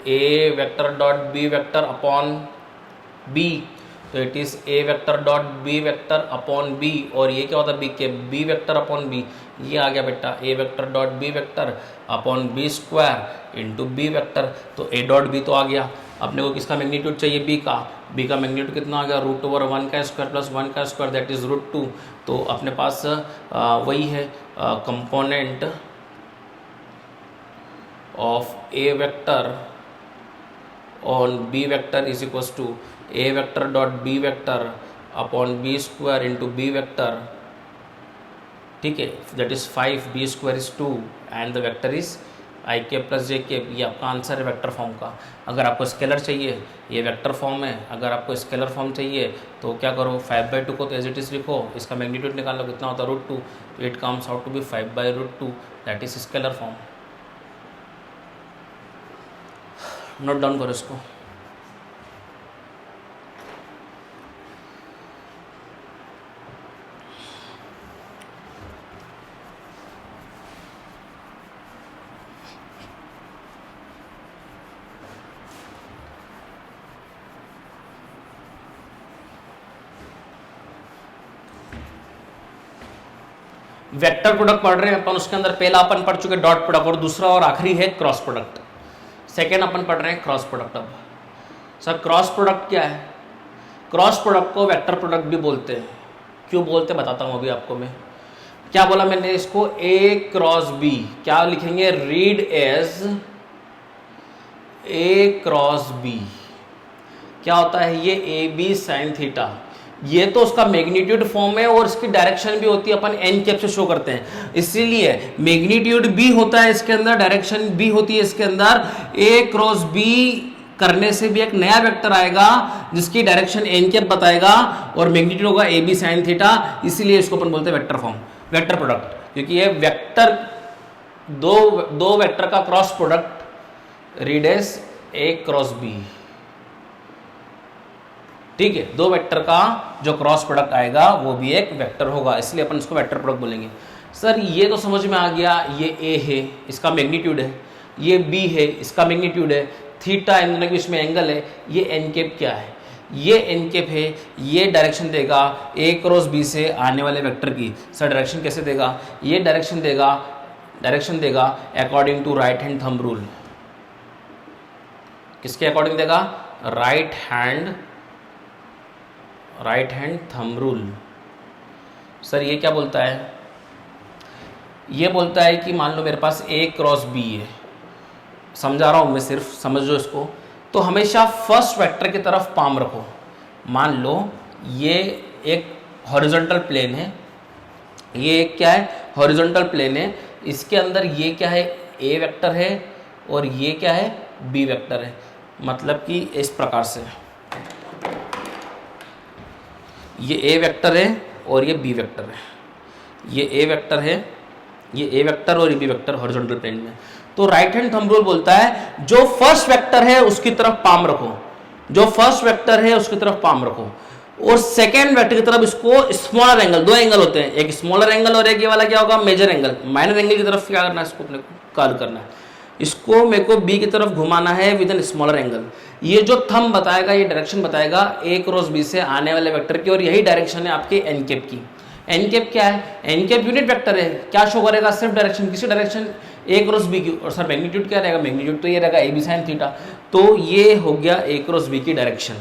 A vector dot B vector upon B, तो it is A vector dot B vector upon B, और ये क्या होता है बी के बी वेक्टर अपॉन बी, ये आ गया बेटा A vector dot B vector upon B square into B vector, तो ए डॉट बी तो आ गया। अपने को किसका मैग्नीट्यूड चाहिए बी का मैग्नीट्यूड कितना आ गया √1 का स्क्वायर प्लस 1 का स्क्वायर दैट इज √2, तो अपने पास वही है component of A vector on B vector is equal to A vector dot B vector upon B square into B vector, ठीक है, that is 5 B square is 2 and the vector is I K plus जे के। ये आपका answer है vector form का। अगर आपको scalar चाहिए ये वेक्टर फॉर्म है, अगर आपको स्केलर फॉर्म चाहिए तो क्या करो 5/2 को तो एज इट इज लिखो, इसका मैग्नीट्यूड निकाल लो कितना होता है √2, तो it comes out to be 5/√2 that is scalar form. Note down करो इसको। वेक्टर प्रोडक्ट पढ़ रहे हैं अपन, उसके अंदर पहला अपन पढ़ चुके डॉट प्रोडक्ट और दूसरा और आखिरी है क्रॉस प्रोडक्ट। सेकेंड अपन पढ़ रहे हैं क्रॉस प्रोडक्ट। अब सर क्रॉस प्रोडक्ट क्या है, क्रॉस प्रोडक्ट को वेक्टर प्रोडक्ट भी बोलते हैं। क्यों बोलते हैं बताता हूँ अभी आपको मैं। क्या बोला मैंने, इसको ए क्रॉस बी क्या लिखेंगे, read as A cross B. क्या होता है ये ए बी साइन थीटा, ये तो उसका मैग्नीट्यूड फॉर्म है और इसकी डायरेक्शन भी होती है, अपन एन कैप से शो करते हैं, इसीलिए मैग्नीट्यूड भी होता है इसके अंदर, डायरेक्शन भी होती है इसके अंदर। ए क्रॉस बी करने से भी एक नया वेक्टर आएगा जिसकी डायरेक्शन एन कैप बताएगा और मैग्नीट्यूड होगा ए बी साइन थीटा, इसीलिए इसको अपन बोलते हैं वेक्टर फॉर्म, वेक्टर प्रोडक्ट। क्योंकि ये वेक्टर दो वेक्टर का cross product read as A cross B, ठीक है। दो वेक्टर का जो क्रॉस प्रोडक्ट आएगा वो भी एक वेक्टर होगा, इसलिए अपन इसको वेक्टर प्रोडक्ट बोलेंगे। सर ये तो समझ में आ गया, ये ए है इसका मैग्नीट्यूड है, ये बी है इसका मैग्नीट्यूड है, थीटा इन दोनों के बीच में एंगल है, ये एन कैप क्या है, ये एन कैप है, ये डायरेक्शन देगा ए क्रॉस बी से आने वाले वेक्टर की। सर डायरेक्शन कैसे देगा, ये डायरेक्शन देगा according to right hand thumb rule. किसके अकॉर्डिंग देगा, right hand thumb rule. Sir ये क्या बोलता है, ये बोलता है कि मान लो मेरे पास ए क्रॉस बी है, समझा रहा हूं मैं, सिर्फ समझो इसको। तो हमेशा फर्स्ट वेक्टर की तरफ पाम रखो। मान लो ये एक हॉरिजॉन्टल प्लेन है, ये एक क्या है हॉरिजॉन्टल प्लेन है, इसके अंदर ये क्या है ए वेक्टर है और ये क्या है बी वेक्टर है। मतलब कि इस प्रकार से ये ए वेक्टर है और ये बी वेक्टर है, ये ए वेक्टर है, ये ए वेक्टर और ये बी वेक्टर हॉरिजॉन्टल प्लेन में। तो राइट हैंड थंब रूल बोलता है जो फर्स्ट वेक्टर है उसकी तरफ पाम रखो, जो फर्स्ट वेक्टर है उसकी तरफ पाम रखो, और सेकेंड वेक्टर की तरफ इसको स्मॉलर एंगल, दो एंगल होते हैं, एक स्मॉलर एंगल और एक ये वाला क्या होगा मेजर एंगल, माइनर एंगल की तरफ क्या करना है, इसको अपने को कर्ल करना है, इसको मेरे को बी की तरफ घुमाना है विद एन स्मॉलर एंगल। ये जो थंब बताएगा, ये डायरेक्शन बताएगा ए क्रॉस बी से आने वाले वेक्टर की, और यही डायरेक्शन है आपके एन कैप की। एन कैप क्या है, एन कैप यूनिट वेक्टर है, क्या शो करेगा, सिर्फ डायरेक्शन, किसी डायरेक्शन ए क्रॉस बी की, और सर मैग्नीट्यूड क्या रहेगा, मैग्नीट्यूड तो ये रहेगा ए बी साइन थीटा। तो ये हो गया ए क्रॉस बी की डायरेक्शन।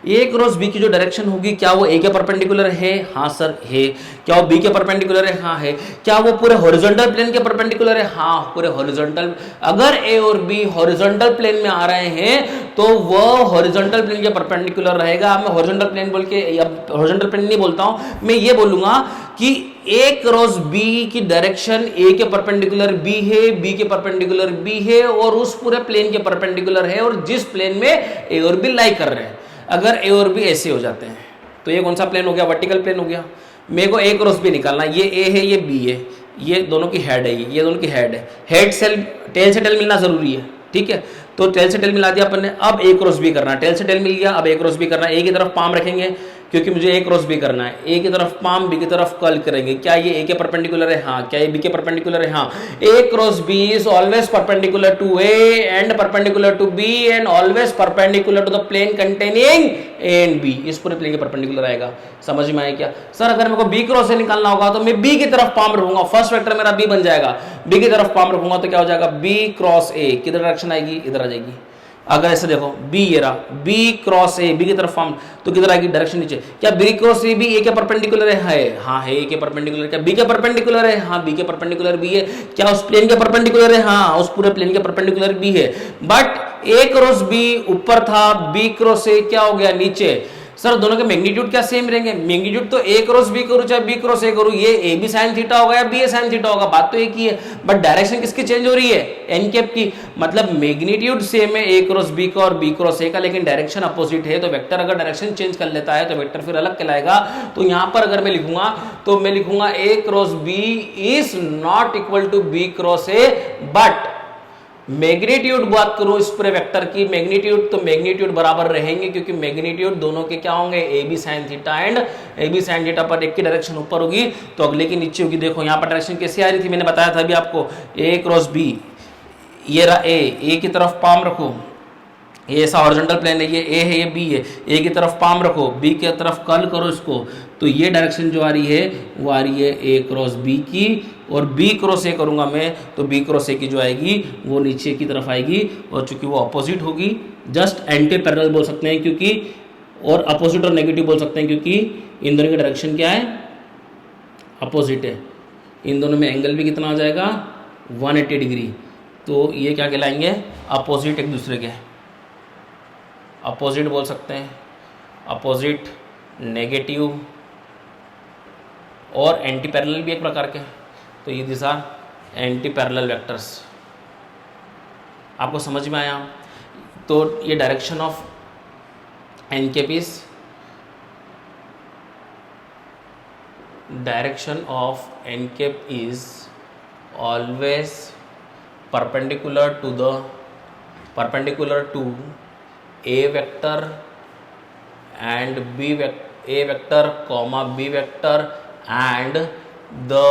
ए क्रॉस बी की जो डायरेक्शन होगी, क्या वो ए के परपेंडिकुलर है, हाँ सर है। क्या वो बी के परपेंडिकुलर है, हाँ है। क्या वो पूरे हॉरिजॉन्टल प्लेन के परपेंडिकुलर है, हाँ पूरे हॉरिजॉन्टल। अगर ए और बी हॉरिजॉन्टल प्लेन में आ रहे हैं तो वो हॉरिजॉन्टल प्लेन के परपेंडिकुलर रहेगा। मैं हॉरिजॉन्टल प्लेन बोल के, हॉरिजॉन्टल प्लेन नहीं बोलता हूं, मैं ये बोलूंगा कि ए क्रॉस बी की डायरेक्शन ए के परपेंडिकुलर बी है, बी के परपेंडिकुलर बी है, और उस पूरे प्लेन के परपेंडिकुलर है, और जिस प्लेन में ए और बी लाई कर रहे हैं। अगर ए और बी ऐसे हो जाते हैं तो ये कौन सा प्लेन हो गया, वर्टिकल प्लेन हो गया। मेरे को ए क्रॉस बी निकालना, ये ए है ये बी है, ये दोनों की हेड है, ये दोनों की हेड है, हेड से टेल से टेल मिलना जरूरी है, ठीक है। तो टेल से टेल मिला दिया अपन ने, अब ए क्रॉस बी करना, टेल से टेल मिल गया, अब ए क्रॉस बी करना। ए की तरफ पाम रखेंगे क्योंकि मुझे ए क्रॉस बी करना है, ए की तरफ पाम, बी की तरफ कर्ल करेंगे। क्या ये ए के परपेंडिकुलर है, हाँ। क्या ये बी के परपेंडिकुलर है, हाँ। A cross B is always perpendicular to A and perpendicular to B and always perpendicular to the plane containing A and B. इस पूरे प्लेन के परपेंडिकुलर आएगा। समझ में आया क्या सर? अगर मेरे को बी क्रॉस से निकालना होगा तो मैं बी की तरफ पाम रखूंगा, फर्स्ट वेक्टर मेरा बी बन जाएगा, बी की तरफ पाम रखूंगा तो क्या हो जाएगा, बी क्रॉस ए। किधर डायरेक्शन आएगी, इधर आ जाएगी। अगर ऐसे देखो बी, ये रहा बी क्रॉस ए, बी की तरफ फॉर्म, तो किधर आएगी, डायरेक्शन नीचे। क्या बी क्रॉस ए भी ए के परपेंडिकुलर है, हाँ है ए के परपेंडिकुलर। क्या बी के परपेंडिकुलर है, हाँ बी के परपेंडिकुलर बी है। क्या उस प्लेन के परपेंडिकुलर है, हाँ उस पूरे प्लेन के परपेंडिकुलर बी है। बट ए क्रॉस बी ऊपर था, बी क्रॉस ए क्या हो गया, नीचे। सर दोनों के मैग्नीट्यूड क्या सेम रहेंगे? मैग्नीट्यूड तो ए क्रॉस बी करूं चाहे बी क्रॉस ए करूं, ये ए बी साइन थीटा होगा या बी ए साइन थीटा होगा, बात तो एक ही है। बट डायरेक्शन किसकी चेंज हो रही है, एन कैप की। मतलब मैग्नीट्यूड सेम है ए क्रॉस बी का और बी क्रॉस ए का, लेकिन डायरेक्शन अपोजिट है। तो वेक्टर अगर डायरेक्शन चेंज कर लेता है तो वेक्टर फिर अलग कहलाएगा। तो यहां पर अगर मैं लिखूंगा तो मैं लिखूंगा A cross B is not equal to B cross A, but magnitude बात करूं इस पूरे वेक्टर की, मैग्नीट्यूड तो मैग्नीट्यूड बराबर रहेंगे, क्योंकि मैग्नीट्यूड दोनों के क्या होंगे, A B sine theta and A B sine theta. पर एक की डायरेक्शन ऊपर होगी तो अगले की नीचे होगी। देखो यहां पर डायरेक्शन कैसे आ रही थी, मैंने बताया था अभी आपको, ए क्रॉस बी, ये रहा ए की तरफ पाम रखो, ये ऐसा हॉरिजॉन्टल प्लेन है, ये ए है ये बी है, ए की तरफ पाम रखो, बी की तरफ कर्ल करो इसको, तो ये डायरेक्शन जो आ रही है वो आ रही है ए क्रॉस बी की, और बी क्रॉस ए करूंगा मैं तो बी क्रॉस ए की जो आएगी वो नीचे की तरफ आएगी, और चूंकि वो अपोजिट होगी, जस्ट एंटी पैरेलल बोल सकते हैं क्योंकि, और अपोजिट और नेगेटिव बोल सकते हैं क्योंकि इन दोनों की डायरेक्शन क्या है, अपोजिट है। इन दोनों में एंगल भी कितना आ जाएगा, 180 डिग्री। तो ये क्या कहलाएंगे, अपोजिट एक दूसरे के, अपोजिट बोल सकते हैं, अपोजिट, नेगेटिव और एंटी पैरेलल भी एक प्रकार के। तो ये this are anti parallel vectors. आपको समझ में आया? तो ये direction of N cap is, direction of N cap is always perpendicular to A vector and B A vector comma B vector and the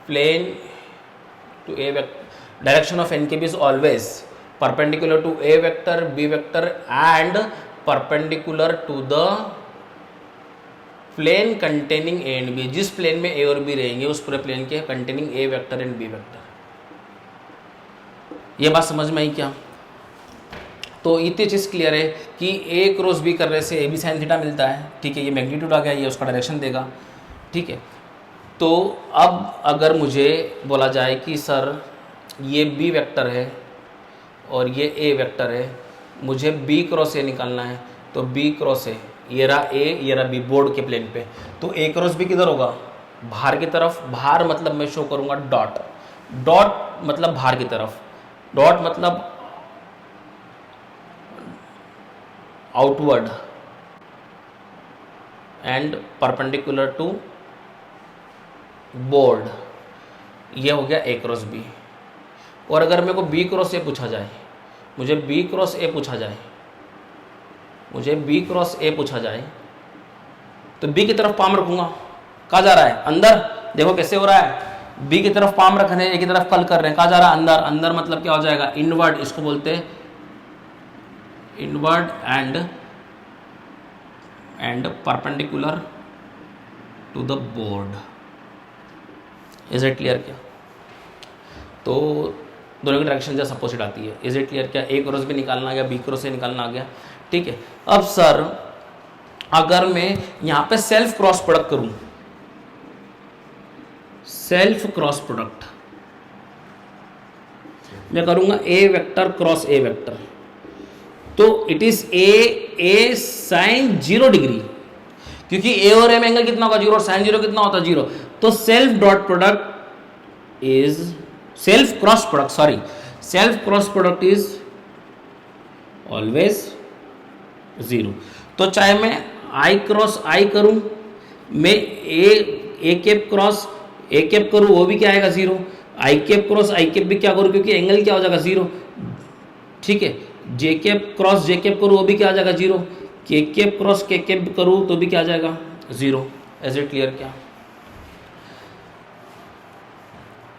plane to A vector. Direction of n cap is always perpendicular to A vector, B vector and perpendicular to the plane containing A and B. जिस plane में A और B रहेंगे उस पूरे plane के containing A vector and B vector। ये बात समझ में आई क्या? तो इतनी चीज़ क्लियर है कि ए क्रॉस बी करने से ए बी साइन थीटा मिलता है, ठीक है। ये मैग्नीट्यूड आ गया, ये उसका डायरेक्शन देगा, ठीक है। तो अब अगर मुझे बोला जाए कि सर ये बी वेक्टर है और ये ए वेक्टर है, मुझे बी क्रॉस ए निकालना है, तो बी क्रॉस ए, ये रहा ए, ये रहा बी, बोर्ड के प्लेन पे। तो ए क्रॉस बी किधर होगा, बाहर की तरफ। बाहर मतलब मैं शो करूँगा डॉट, डॉट मतलब बाहर की तरफ, डॉट मतलब outward and perpendicular to board. ये हो गया ए क्रॉस बी। और अगर मेरे को बी क्रॉस ए पूछा जाए, मुझे बी क्रॉस ए पूछा जाए, मुझे बी क्रॉस ए पूछा जाए तो बी की तरफ पाम रखूंगा, कहाँ जा रहा है अंदर, देखो कैसे हो रहा है, बी की तरफ पाम रख रहे हैं, ए की तरफ कल कर रहे हैं, कहाँ जा रहा है अंदर, अंदर मतलब क्या हो जाएगा इनवर्ड, इसको बोलते हैं inward and perpendicular to the board. Is it clear क्या? तो दोनों की डायरेक्शन जस्ट अपोजिट आती है। इज इट क्लियर क्या? ए क्रॉस भी निकालना आ गया, बी क्रॉस से निकालना आ गया, ठीक है। अब सर अगर मैं यहां पे सेल्फ क्रॉस प्रोडक्ट करूं, सेल्फ क्रॉस प्रोडक्ट मैं करूंगा A vector cross A vector, तो it is A sine 0 degree, क्योंकि ए और ए में एंगल कितना होगा 0 और साइन 0 कितना होता है 0। तो self dot product is self cross product, sorry self cross product is always 0। तो चाहे मैं आई क्रॉस आई करूं, मैं A cap cross A cap करूं, वो भी क्या आएगा 0, I cap cross I cap भी क्या करूं, क्योंकि एंगल क्या हो जाएगा 0, ठीक है। जे कैप क्रॉस जे कैप करूं, वो भी क्या आ जाएगा 0, के कैप क्रॉस के कैप करूं तो भी क्या आ जाएगा 0। एज इट क्लियर क्या?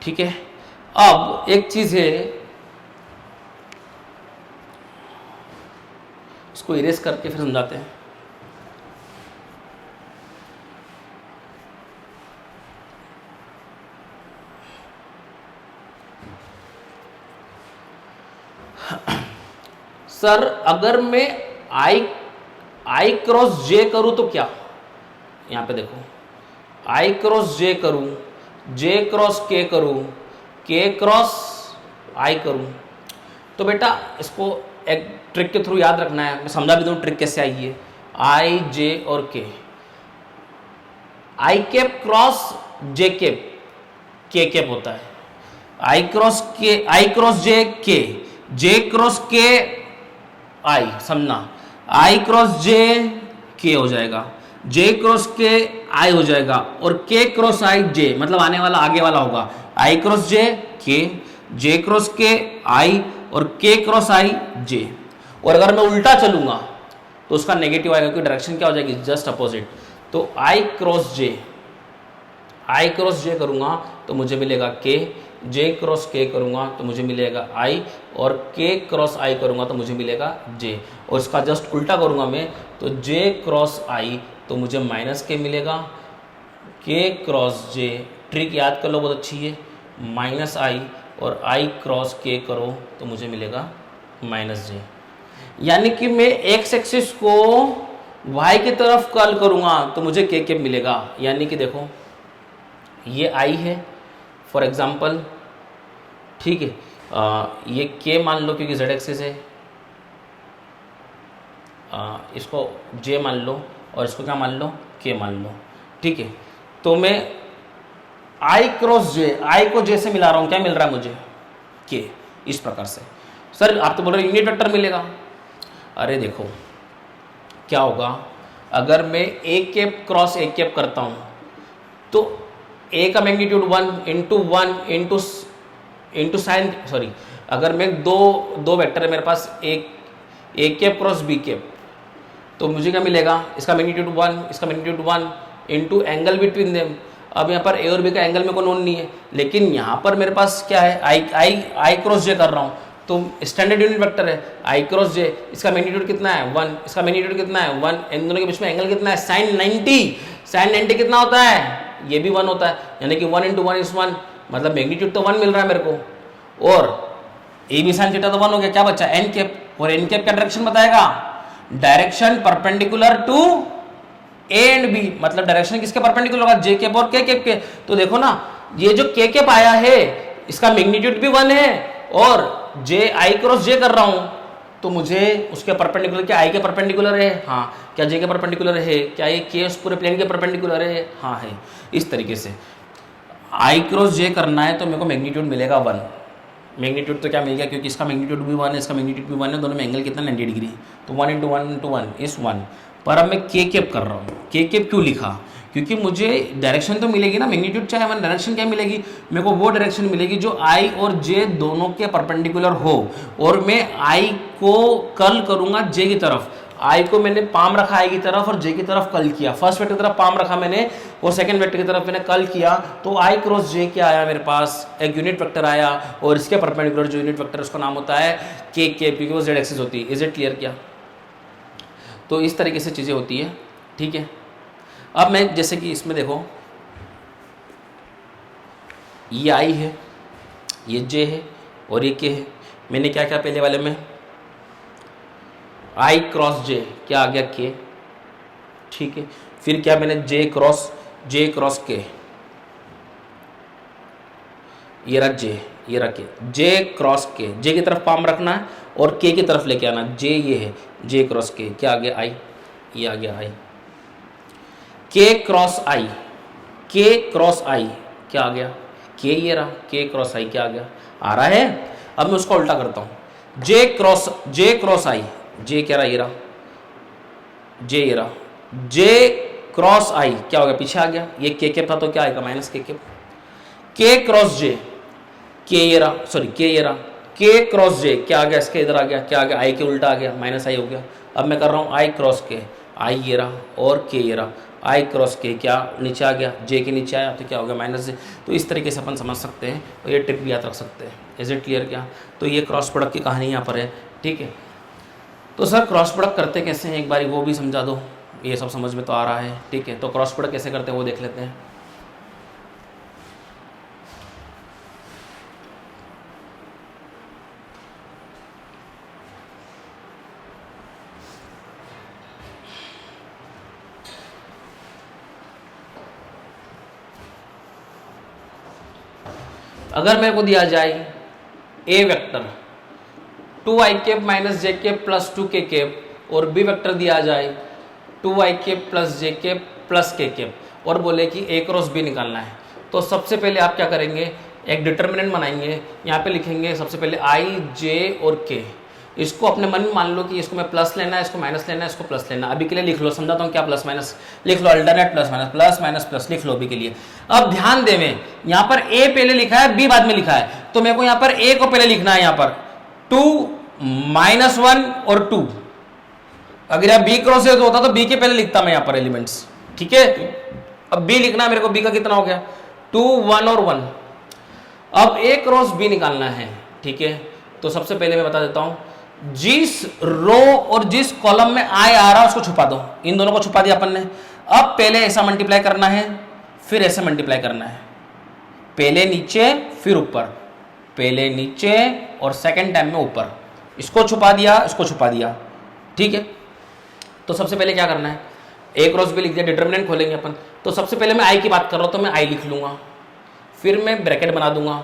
ठीक है। अब एक चीज है, इसको इरेज करके फिर समझाते हैं। सर अगर मैं आई क्रॉस जे करूं तो क्या, यहां पे देखो आई क्रॉस जे करूं, जे क्रॉस के करूं, के क्रॉस आई करूं, तो बेटा इसको एक ट्रिक के थ्रू याद रखना है, मैं समझा भी दूं ट्रिक कैसे आई है। आई जे और के, आई कैप क्रॉस जे कैप के कैप होता है, आई क्रॉस के आई क्रॉस के, जे क्रॉस के आई, समझना आई क्रॉस जे के हो जाएगा, जे क्रॉस के आई हो जाएगा, और के क्रॉस आई जे मतलब आने वाला आगे वाला होगा, आई क्रॉस जे के, जे क्रॉस के आई और के क्रॉस आई जे। और अगर मैं उल्टा चलूंगा तो उसका नेगेटिव आएगा, क्योंकि डायरेक्शन क्या हो जाएगी जस्ट अपोजिट। तो आई क्रॉस जे करूंगा तो मुझे मिलेगा के, जे क्रॉस के करूंगा तो मुझे मिलेगा आई, और के क्रॉस आई करूंगा तो मुझे मिलेगा जे। और इसका जस्ट उल्टा करूंगा मैं तो जे क्रॉस आई तो मुझे माइनस के मिलेगा, के क्रॉस जे ट्रिक याद कर लो बहुत अच्छी है, माइनस आई, और आई क्रॉस के करो तो मुझे मिलेगा माइनस जे। यानी कि मैं एक्स एक्सिस को वाई की तरफ कर्ल करूंगा तो मुझे के मिलेगा। यानी कि देखो ये आई है फॉर एग्जाम्पल, ठीक है, ये के मान लो क्योंकि जेड एक्सिस है, इसको जे मान लो और इसको क्या मान लो के मान लो, ठीक है। तो मैं आई क्रॉस जे, आई को जे से मिला रहा हूं, क्या मिल रहा है मुझे के, इस प्रकार से। सर आप तो बोल रहे हो यूनिट वेक्टर मिलेगा, अरे देखो क्या होगा अगर मैं A cap cross A cap करता हूं तो ए का मैग्नीट्यूड 1 इंटू साइन, सॉरी अगर मैं दो वेक्टर है मेरे पास, एक A cap cross B cap, तो मुझे क्या मिलेगा, इसका मैग्नीट्यूड 1 इसका magnitude 1 into angle between them. अब यहाँ पर ए और बी का एंगल में को नोन नहीं है, लेकिन यहाँ पर मेरे पास क्या है आई क्रॉस जे कर रहा हूँ तो स्टैंडर्ड यूनिट वेक्टर है आई क्रॉस जे, इसका मैग्नीट्यूड कितना है 1, इसका मैग्नीट्यूड कितना है 1, इन दोनों के बीच में एंगल कितना है साइन 90, साइन 90 कितना होता है, ये भी 1 होता है, यानी कि 1 इंटू 1 इज 1, मतलब मैग्नीट्यूड तो 1 मिल रहा है मेरे को, और ए बी साइन थीटा तो 1 हो गया, क्या बचा एन कैप, और एन कैप का डायरेक्शन बताएगा direction perpendicular to A and B, मतलब डायरेक्शन किसके परपेंडिकुलर होगा जे कैप और के कैप के। तो देखो ना ये जो के कैप आया है इसका मैग्नीट्यूड भी 1 है, और जे आई क्रॉस जे कर रहा हूं तो मुझे उसके परपेंडिकुलर, क्या आई के परपेंडिकुलर है, हाँ, क्या जे के परपेंडिकुलर है, क्या ये के उस पूरे प्लेन के परपेंडिकुलर है, हाँ है। इस तरीके से आई क्रॉस जे करना है तो मेरे को मैग्नीट्यूड मिलेगा 1, मैग्नीट्यूड तो क्या मिल गया क्योंकि इसका मैग्नीट्यूड भी 1 है, इसका मैग्नीट्यूड भी 1 है, दोनों में एंगल कितना 90 डिग्री, तो 1 इंटू 1 इंटू 1 इज 1। पर अब मैं के कैप कर रहा हूँ, के कैप क्यों लिखा, क्योंकि मुझे डायरेक्शन तो मिलेगी ना, मैग्नीट्यूड चाहे 1, डायरेक्शन क्या मिलेगी मेरे को, वो डायरेक्शन मिलेगी जो आई और जे दोनों के परपेंडिकुलर हो, और मैं आई को कर्ल करूंगा जे की तरफ, आई को मैंने पाम रखा आई की तरफ और जे की तरफ कल किया, फर्स्ट वेक्टर की तरफ पाम रखा मैंने और सेकंड वेक्टर की तरफ मैंने कल किया, तो आई क्रॉस जे क्या आया मेरे पास, एक यूनिट वेक्टर आया और इसके परपेंडिकुलर जो यूनिट वेक्टर उसका नाम होता है के क्योंकि वो जेड एक्सिस होती है। इज इट क्लियर क्या? तो इस तरीके से चीज़ें होती है, ठीक है। अब मैं जैसे कि इसमें देखो ये आई है, ये जे है और ये के है, मैंने क्या क्या पहले वाले में आई क्रॉस जे क्या आ गया के, ठीक है। फिर क्या मैंने जे क्रॉस के, ये रख जे, ये रखे जे क्रॉस के, जे की तरफ पाम रखना है और के की तरफ लेके आना, जे ये है जे क्रॉस के, क्या आ गया आई, ये आ गया आई, के क्रॉस आई, के क्रॉस आई क्या आ गया, के ये रहा, के क्रॉस आई क्या आ गया, आ रहा है। अब मैं उसको उल्टा करता हूं, जे क्रॉस आई, जे क्या रहा, ये रहा, जे ये रहा, जे क्रॉस आई क्या हो गया, पीछे आ गया, ये के कैप था तो क्या आएगा माइनस के कैप, के क्रॉस जे, के ये रहा, सॉरी के ये रहा, के क्रॉस जे क्या आ गया, इसके इधर आ गया, क्या आ गया, आई के उल्टा आ गया, माइनस आई हो गया। अब मैं कर रहा हूँ आई क्रॉस के, आई ये रहा और के ये रहा, आई क्रॉस के क्या नीचे आ गया, जे के नीचे आया तो क्या हो गया माइनस जे। तो इस तरीके से अपन समझ सकते हैं और ये ट्रिक भी याद रख सकते हैं। इज इट क्लियर क्या? तो ये क्रॉस प्रोडक्ट की कहानी यहाँ पर है, ठीक है। तो सर क्रॉस प्रोडक्ट करते कैसे हैं, एक बारी वो भी समझा दो, ये सब समझ में तो आ रहा है, ठीक है। तो क्रॉस प्रोडक्ट कैसे करते हैं वो देख लेते हैं। अगर मेरे को दिया जाए ए वेक्टर 2i कैप माइनस जे कैप प्लस 2k कैप और बी वेक्टर दिया जाए 2i कैप प्लस जे कैप प्लस k कैप और बोले कि a क्रॉस b निकालना है, तो सबसे पहले आप क्या करेंगे, एक डिटर्मिनेंट बनाएंगे, यहाँ पे लिखेंगे सबसे पहले i, j और k। इसको अपने मन में मान लो कि इसको मैं प्लस लेना है, इसको माइनस लेना है, इसको प्लस लेना है। अभी के लिए लिख लो, समझाता हूँ क्या प्लस माइनस, लिख लो अल्टरनेट प्लस माइनस प्लस लिख लो अभी के लिए। अब ध्यान देवे यहाँ पर a पहले लिखा है, b बाद में लिखा है, तो मेरे को यहाँ पर a को पहले लिखना है, यहाँ पर 2 -1 और 2। अगर यहाँ b क्रॉस से होता तो b के पहले लिखता मैं यहाँ पर एलिमेंट्स, ठीक है। अब b लिखना है मेरे को, b का कितना हो गया 2 1 और 1। अब a क्रॉस b निकालना है, ठीक है। तो सबसे पहले मैं बता देता हूं, जिस रो और जिस कॉलम में आई आ रहा है उसको छुपा दो, इन दोनों को छुपा दिया अपन ने। अब पहले ऐसा मल्टीप्लाई करना है, फिर ऐसे मल्टीप्लाई करना है, पहले नीचे फिर ऊपर, पहले नीचे और सेकंड टाइम में ऊपर। इसको छुपा दिया, इसको छुपा दिया, ठीक है। तो सबसे पहले क्या करना है, ए क्रॉस बी लिख दिया, डिटर्मिनेंट खोलेंगे अपन। तो सबसे पहले मैं आई की बात कर रहा हूं तो मैं आई लिख लूंगा, फिर मैं ब्रैकेट बना दूंगा,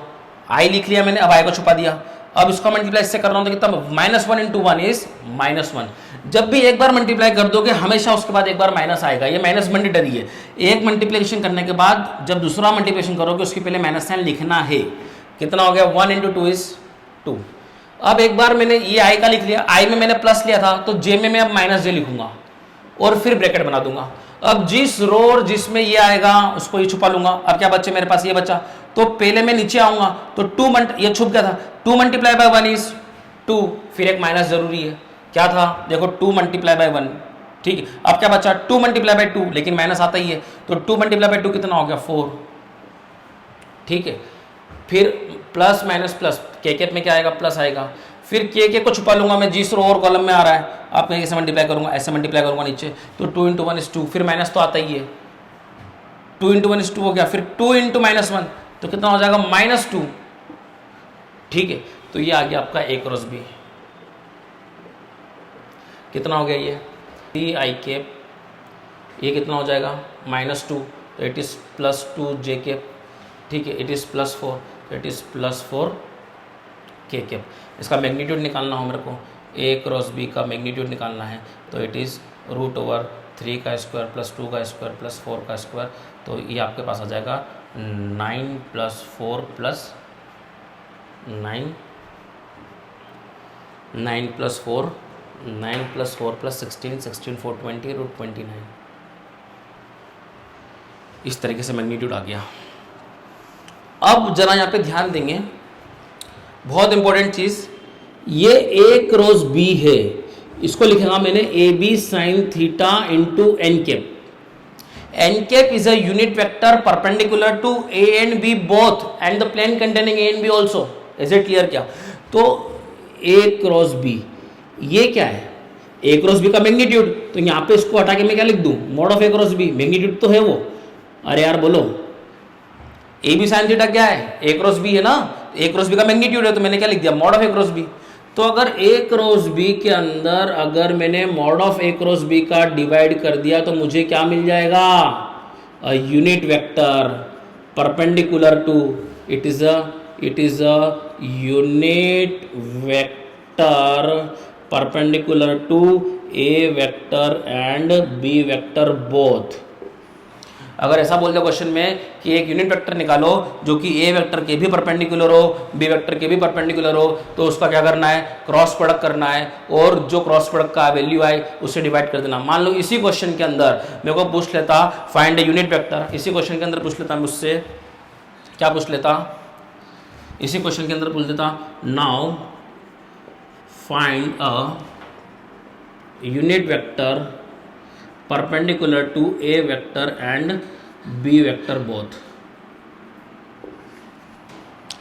आई लिख लिया मैंने, अब आई को छुपा दिया। अब इसका मल्टीप्लाई इससे कर रहा हूं तो कितना, -1 × 1 इज -1। जब भी एक बार मल्टीप्लाई कर दोगे हमेशा उसके बाद एक बार माइनस आएगा, ये माइनस मैंडेटरी है। एक मल्टीप्लिकेशन करने के बाद जब दूसरा मल्टीप्लिकेशन करोगे उसके पहले माइनस साइन लिखना है। कितना हो गया, 1 × 2 इज 2। अब एक बार मैंने ये आई का लिख लिया, आई में मैंने प्लस लिया था तो जे में मैं अब -j लिखूंगा और फिर ब्रैकेट बना दूंगा। अब जिस रो और जिसमें ये आएगा उसको ये छुपा लूंगा। अब क्या बच्चे मेरे पास, ये बच्चा, तो पहले मैं नीचे आऊंगा तो 2 ये छुप गया था, 2 × 1 इज 2, फिर एक माइनस जरूरी है, क्या था देखो 2 × 1, ठीक है। अब क्या बचा 2 × 2, लेकिन माइनस आता ही है, तो 2 × 2 कितना हो गया 4, ठीक है। फिर प्लस माइनस प्लस, के कैप में क्या आएगा प्लस आएगा, फिर के को छुपा लूंगा मैं जिस रो और कॉलम में आ रहा है, आप ऐसे मल्टीप्लाई करूंगा, ऐसे मल्टीप्लाई करूंगा नीचे, तो 2 × 1 इज 2, फिर माइनस तो आता ही है, 2 × 1 इज 2 हो गया, फिर 2 × -1 तो कितना हो जाएगा -2, ठीक है। तो ये आ गया आपका ए क्रॉस बी, कितना हो गया ये 3i कैप, ये कितना हो जाएगा -2, तो इट इज +2 जे कैप, ठीक है। इट इज +4, तो इट इज +4 के कैप। इसका मैग्नीट्यूड निकालना हो मेरे को, ए क्रॉस बी का मैग्नीट्यूड निकालना है, तो इट इज़ √3 का स्क्वायर प्लस 2 का स्क्वायर प्लस 4 का स्क्वायर, तो ये आपके पास आ जाएगा 9 + 4 + 9 + 4 + 16 16 4 20 √29। इस तरीके से मैग्नीट्यूड आ गया। अब जरा यहाँ पे ध्यान देंगे, बहुत इंपॉर्टेंट चीज़, ये ए क्रॉस बी है, इसको लिखेगा मैंने A B sine theta into N cap. N cap is a unit vector perpendicular to A and B both and the plane containing A and B also. Is it clear क्या? तो A cross B ये क्या है? A cross B का magnitude. तो यहाँ पे इसको हटा के मैं क्या लिख दूँ? Mod of A cross B. Magnitude तो है वो. अरे यार बोलो, ए बी साइन थीटा क्या है? A क्रॉस B है ना. A क्रॉस B का मैग्नीट्यूड है, तो मैंने क्या लिख दिया? Mod of A cross B. तो अगर A क्रॉस B के अंदर अगर मैंने mod of A cross B का डिवाइड कर दिया तो मुझे क्या मिल जाएगा? A unit vector perpendicular to, it is a unit vector perpendicular to A vector and B vector both. अगर ऐसा बोल दो क्वेश्चन में कि एक यूनिट वेक्टर निकालो जो कि ए वेक्टर के भी परपेंडिकुलर हो, बी वेक्टर के भी परपेंडिकुलर हो, तो उसका क्या करना है? क्रॉस प्रोडक्ट करना है और जो क्रॉस प्रोडक्ट का वैल्यू आए उससे डिवाइड कर देना. मान लो इसी क्वेश्चन के अंदर मेरे को पूछ लेता फाइंड ए यूनिट वेक्टर. इसी क्वेश्चन के अंदर पूछ लेता मुझसे, क्या पूछ लेता? इसी क्वेश्चन के अंदर पूछ लेता now find a unit vector perpendicular to A vector and B vector both.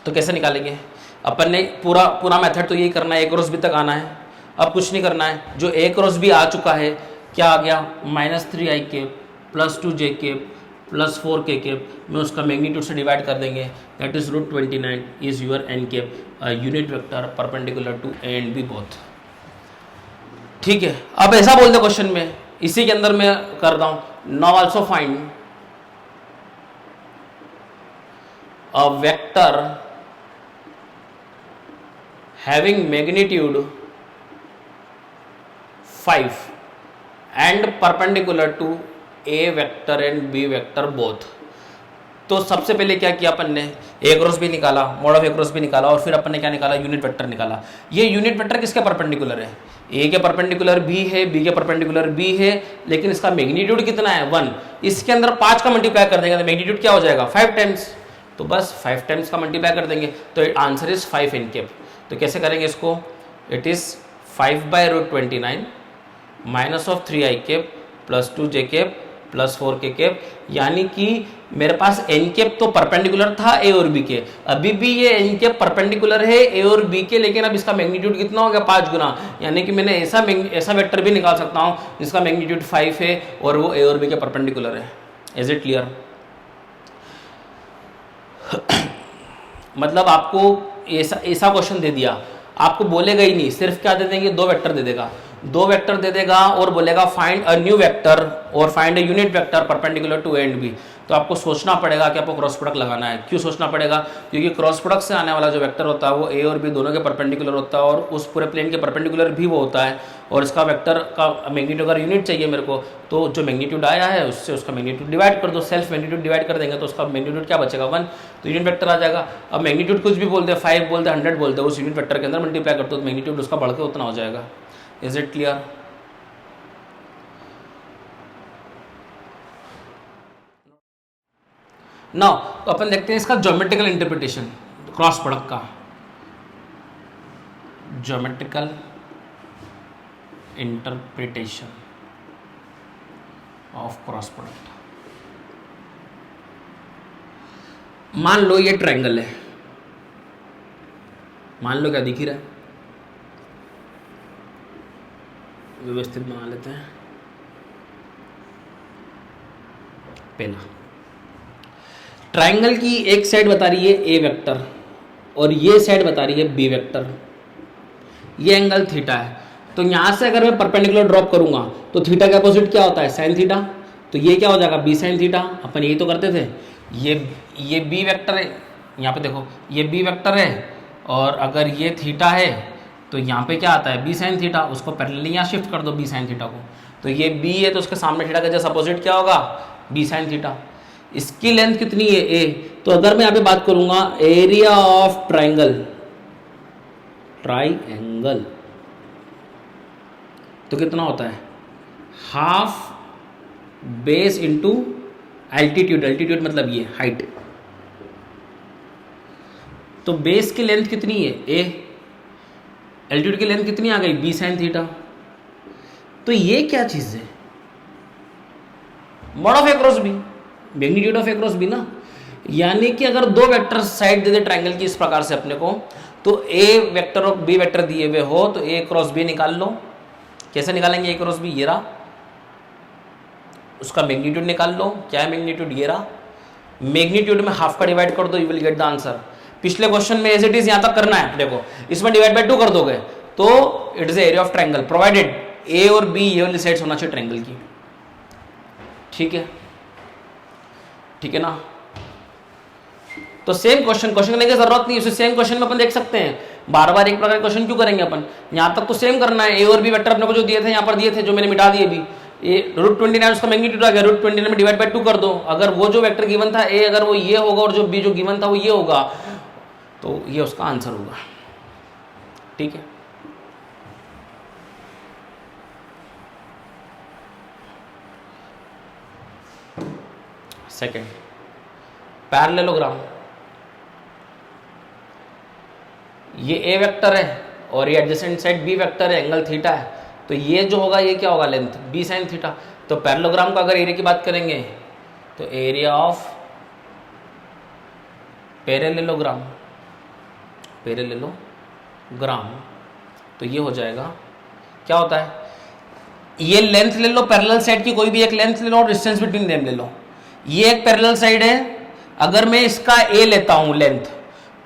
तो कैसे निकालेंगे? अपन ने पूरा मेथड तो यही करना है, ए क्रॉस बी तक आना है. अब कुछ नहीं करना है. जो ए क्रॉस बी आ चुका है, क्या आ गया? -3i cap plus 2j cap plus 4k cap में उसका मैग्नीट्यूड से डिवाइड कर देंगे. That is √29 is your N cap, unit vector perpendicular to A and B both. ठीक है. अब ऐसा बोल दो क्वेश्चन में, इसी के अंदर मैं कर रहा हूं now also find a vector having magnitude 5 and perpendicular to A vector and B vector both. तो सबसे पहले क्या किया अपन ने? ए क्रॉस बी निकाला, mod of A cross B निकाला और फिर अपन ने क्या निकाला? यूनिट वेक्टर निकाला. ये यूनिट वेक्टर किसके परपेंडिकुलर है? ए के परपेंडिकुलर बी है, बी के परपेंडिकुलर बी है, लेकिन इसका मैग्नीट्यूड कितना है? 1. इसके अंदर 5 का मल्टीप्लाई कर देंगे तो मैग्नीट्यूड क्या हो जाएगा? 5 टाइम्स. तो बस 5 टाइम्स का मल्टीप्लाई कर देंगे तो आंसर इज 5 एन केप. तो कैसे करेंगे इसको? It is 5/√29 minus of 3i cap plus 2j cap plus 4k cap. यानी कि मेरे पास एन केप तो परपेंडिकुलर था ए और बी के, अभी भी ये एन केप परपेंडिकुलर है ए और बी के, लेकिन अब इसका मैग्नीट्यूड कितना हो गया? 5 गुना. यानी कि मैंने ऐसा वेक्टर भी निकाल सकता हूं जिसका मैग्नीट्यूड 5 है और वो ए और बी के परपेंडिकुलर है. Is it clear? मतलब आपको ऐसा क्वेश्चन दे दिया, आपको बोलेगा ही नहीं, सिर्फ क्या दे देंगे? 2 वेक्टर दे देगा. 2 वेक्टर दे देगा और बोलेगा फाइंड अ न्यू वेक्टर और find a unit vector perpendicular to A and B. तो आपको सोचना पड़ेगा कि आपको क्रॉस प्रोडक्ट लगाना है. क्यों सोचना पड़ेगा? क्योंकि क्रॉस प्रोडक्ट से आने वाला जो वेक्टर होता है वो ए और बी दोनों के परपेंडिकुलर होता है और उस पूरे प्लेन के परपेंडिकुलर भी वो होता है. और इसका वेक्टर का मैग्नीट्यूड अगर यूनिट चाहिए मेरे को, तो जो मैग्नीट्यूड आया है उससे उसका मैग्नीट्यूड डिवाइड कर दो. सेल्फ मैग्नीट्यूड डिवाइड कर देंगे तो उसका मैग्नीट्यूड क्या बचेगा? 1. तो यूनिट वेक्टर आ जाएगा. अब मैग्नीट्यूड कुछ भी बोलते हैं, 5 बोलते हैं, 100 बोलते हैं, उस यूनिट वेक्टर के अंदर मल्टीप्लाई करते हो तो मैग्नीट्यूड उसका बढ़ के उतना हो जाएगा. Is it clear? नाउ तो अपन देखते हैं इसका ज्योमेट्रिकल इंटरप्रिटेशन क्रॉस प्रोडक्ट का. Geometrical interpretation of cross product. मान लो ये ट्रायंगल है, मान लो क्या दिख ही रहा है, व्यवस्थित बना लेते हैं. पहला ट्रायंगल की एक साइड बता रही है ए वेक्टर और ये साइड बता रही है बी वेक्टर. ये एंगल थीटा है. तो यहां से अगर मैं परपेंडिकुलर ड्रॉप करूंगा तो थीटा के अपोजिट क्या होता है? Sign theta. तो ये क्या हो जाएगा? B sine theta. अपन यही तो करते थे. ये बी वेक्टर है, यहाँ पे देखो ये बी वेक्टर है और अगर ये थीटा है तो यहाँ पे क्या आता है? B sine theta. उसको पैरेलली यहाँ शिफ्ट कर दो बी साइन थीटा को. तो ये बी है तो उसके सामने थीटा का जैसा अपोजिट क्या होगा? B sine theta. इसकी लेंथ कितनी है? ए. तो अगर मैं यहाँ पे बात करूंगा एरिया ऑफ ट्राइंगल, तो कितना होता है? Half base into altitude. Altitude मतलब ये हाइट. तो बेस की लेंथ कितनी है? ए. एल्टीट्यूड की लेंथ कितनी आ गई? B sine theta. तो ये क्या चीज़ है? Mod of A cross B, magnitude of A cross B ना। यानी कि अगर दो वेक्टर साइड दे दे ट्राइंगल की इस प्रकार से अपने को, तो ए वेक्टर और बी वेक्टर दिए हुए हो तो ए क्रॉस बी निकाल लो। कैसे निकालेंगे ए क्रॉस बी? ये रहा, उसका मैग्नीट्यूड निकाल लो। क्या है मैग्नीट्यूड? ये रहा। मैग्नीट्यूड में हाफ का डिवाइड कर दो, you will get the answer. पिछले क्वेश्चन में एज इट इज यहां तक करना है, देखो इसमें डिवाइड बाय 2 कर दोगे तो it is area of triangle provided A और बी ये वाली साइड्स होना चाहिए ट्राइंगल की। ठीक है, ठीक है ना। तो सेम क्वेश्चन करने की जरूरत नहीं, उसे सेम क्वेश्चन में अपन देख सकते हैं। बार बार एक प्रकार क्वेश्चन क्यों करेंगे अपन? यहां तक तो सेम करना है। ए और बी वेक्टर अपने को जो दिए थे यहां पर दिए थे, जो मैंने मिटा दिए भी। ये √29 उसका मैग्नीट्यूड आ गया, √29 में डिवाइड बाय 2 कर दो। अगर वो जो वेक्टर गिवन था ए, अगर वो ये होगा और जो बी जो गिवन था वो ये होगा, तो ये उसका आंसर होगा। ठीक है, सेकंड पैरेललोग्राम। ये ए वेक्टर है और ये एडजेसेंट साइड बी वेक्टर है, एंगल थीटा है, तो ये जो होगा ये क्या होगा? Length B sine theta. तो पैरेललोग्राम का अगर एरिया की बात करेंगे तो एरिया ऑफ पैरेललोग्राम, पैरेललोग्राम, तो ये हो जाएगा, क्या होता है? ये लेंथ ले लो पैरेलल साइड की, कोई भी एक लेंथ ले लो और डिस्टेंस बिटवीन देम ले लो। ये एक पैरेलल साइड है, अगर मैं इसका ए लेता हूं लेंथ,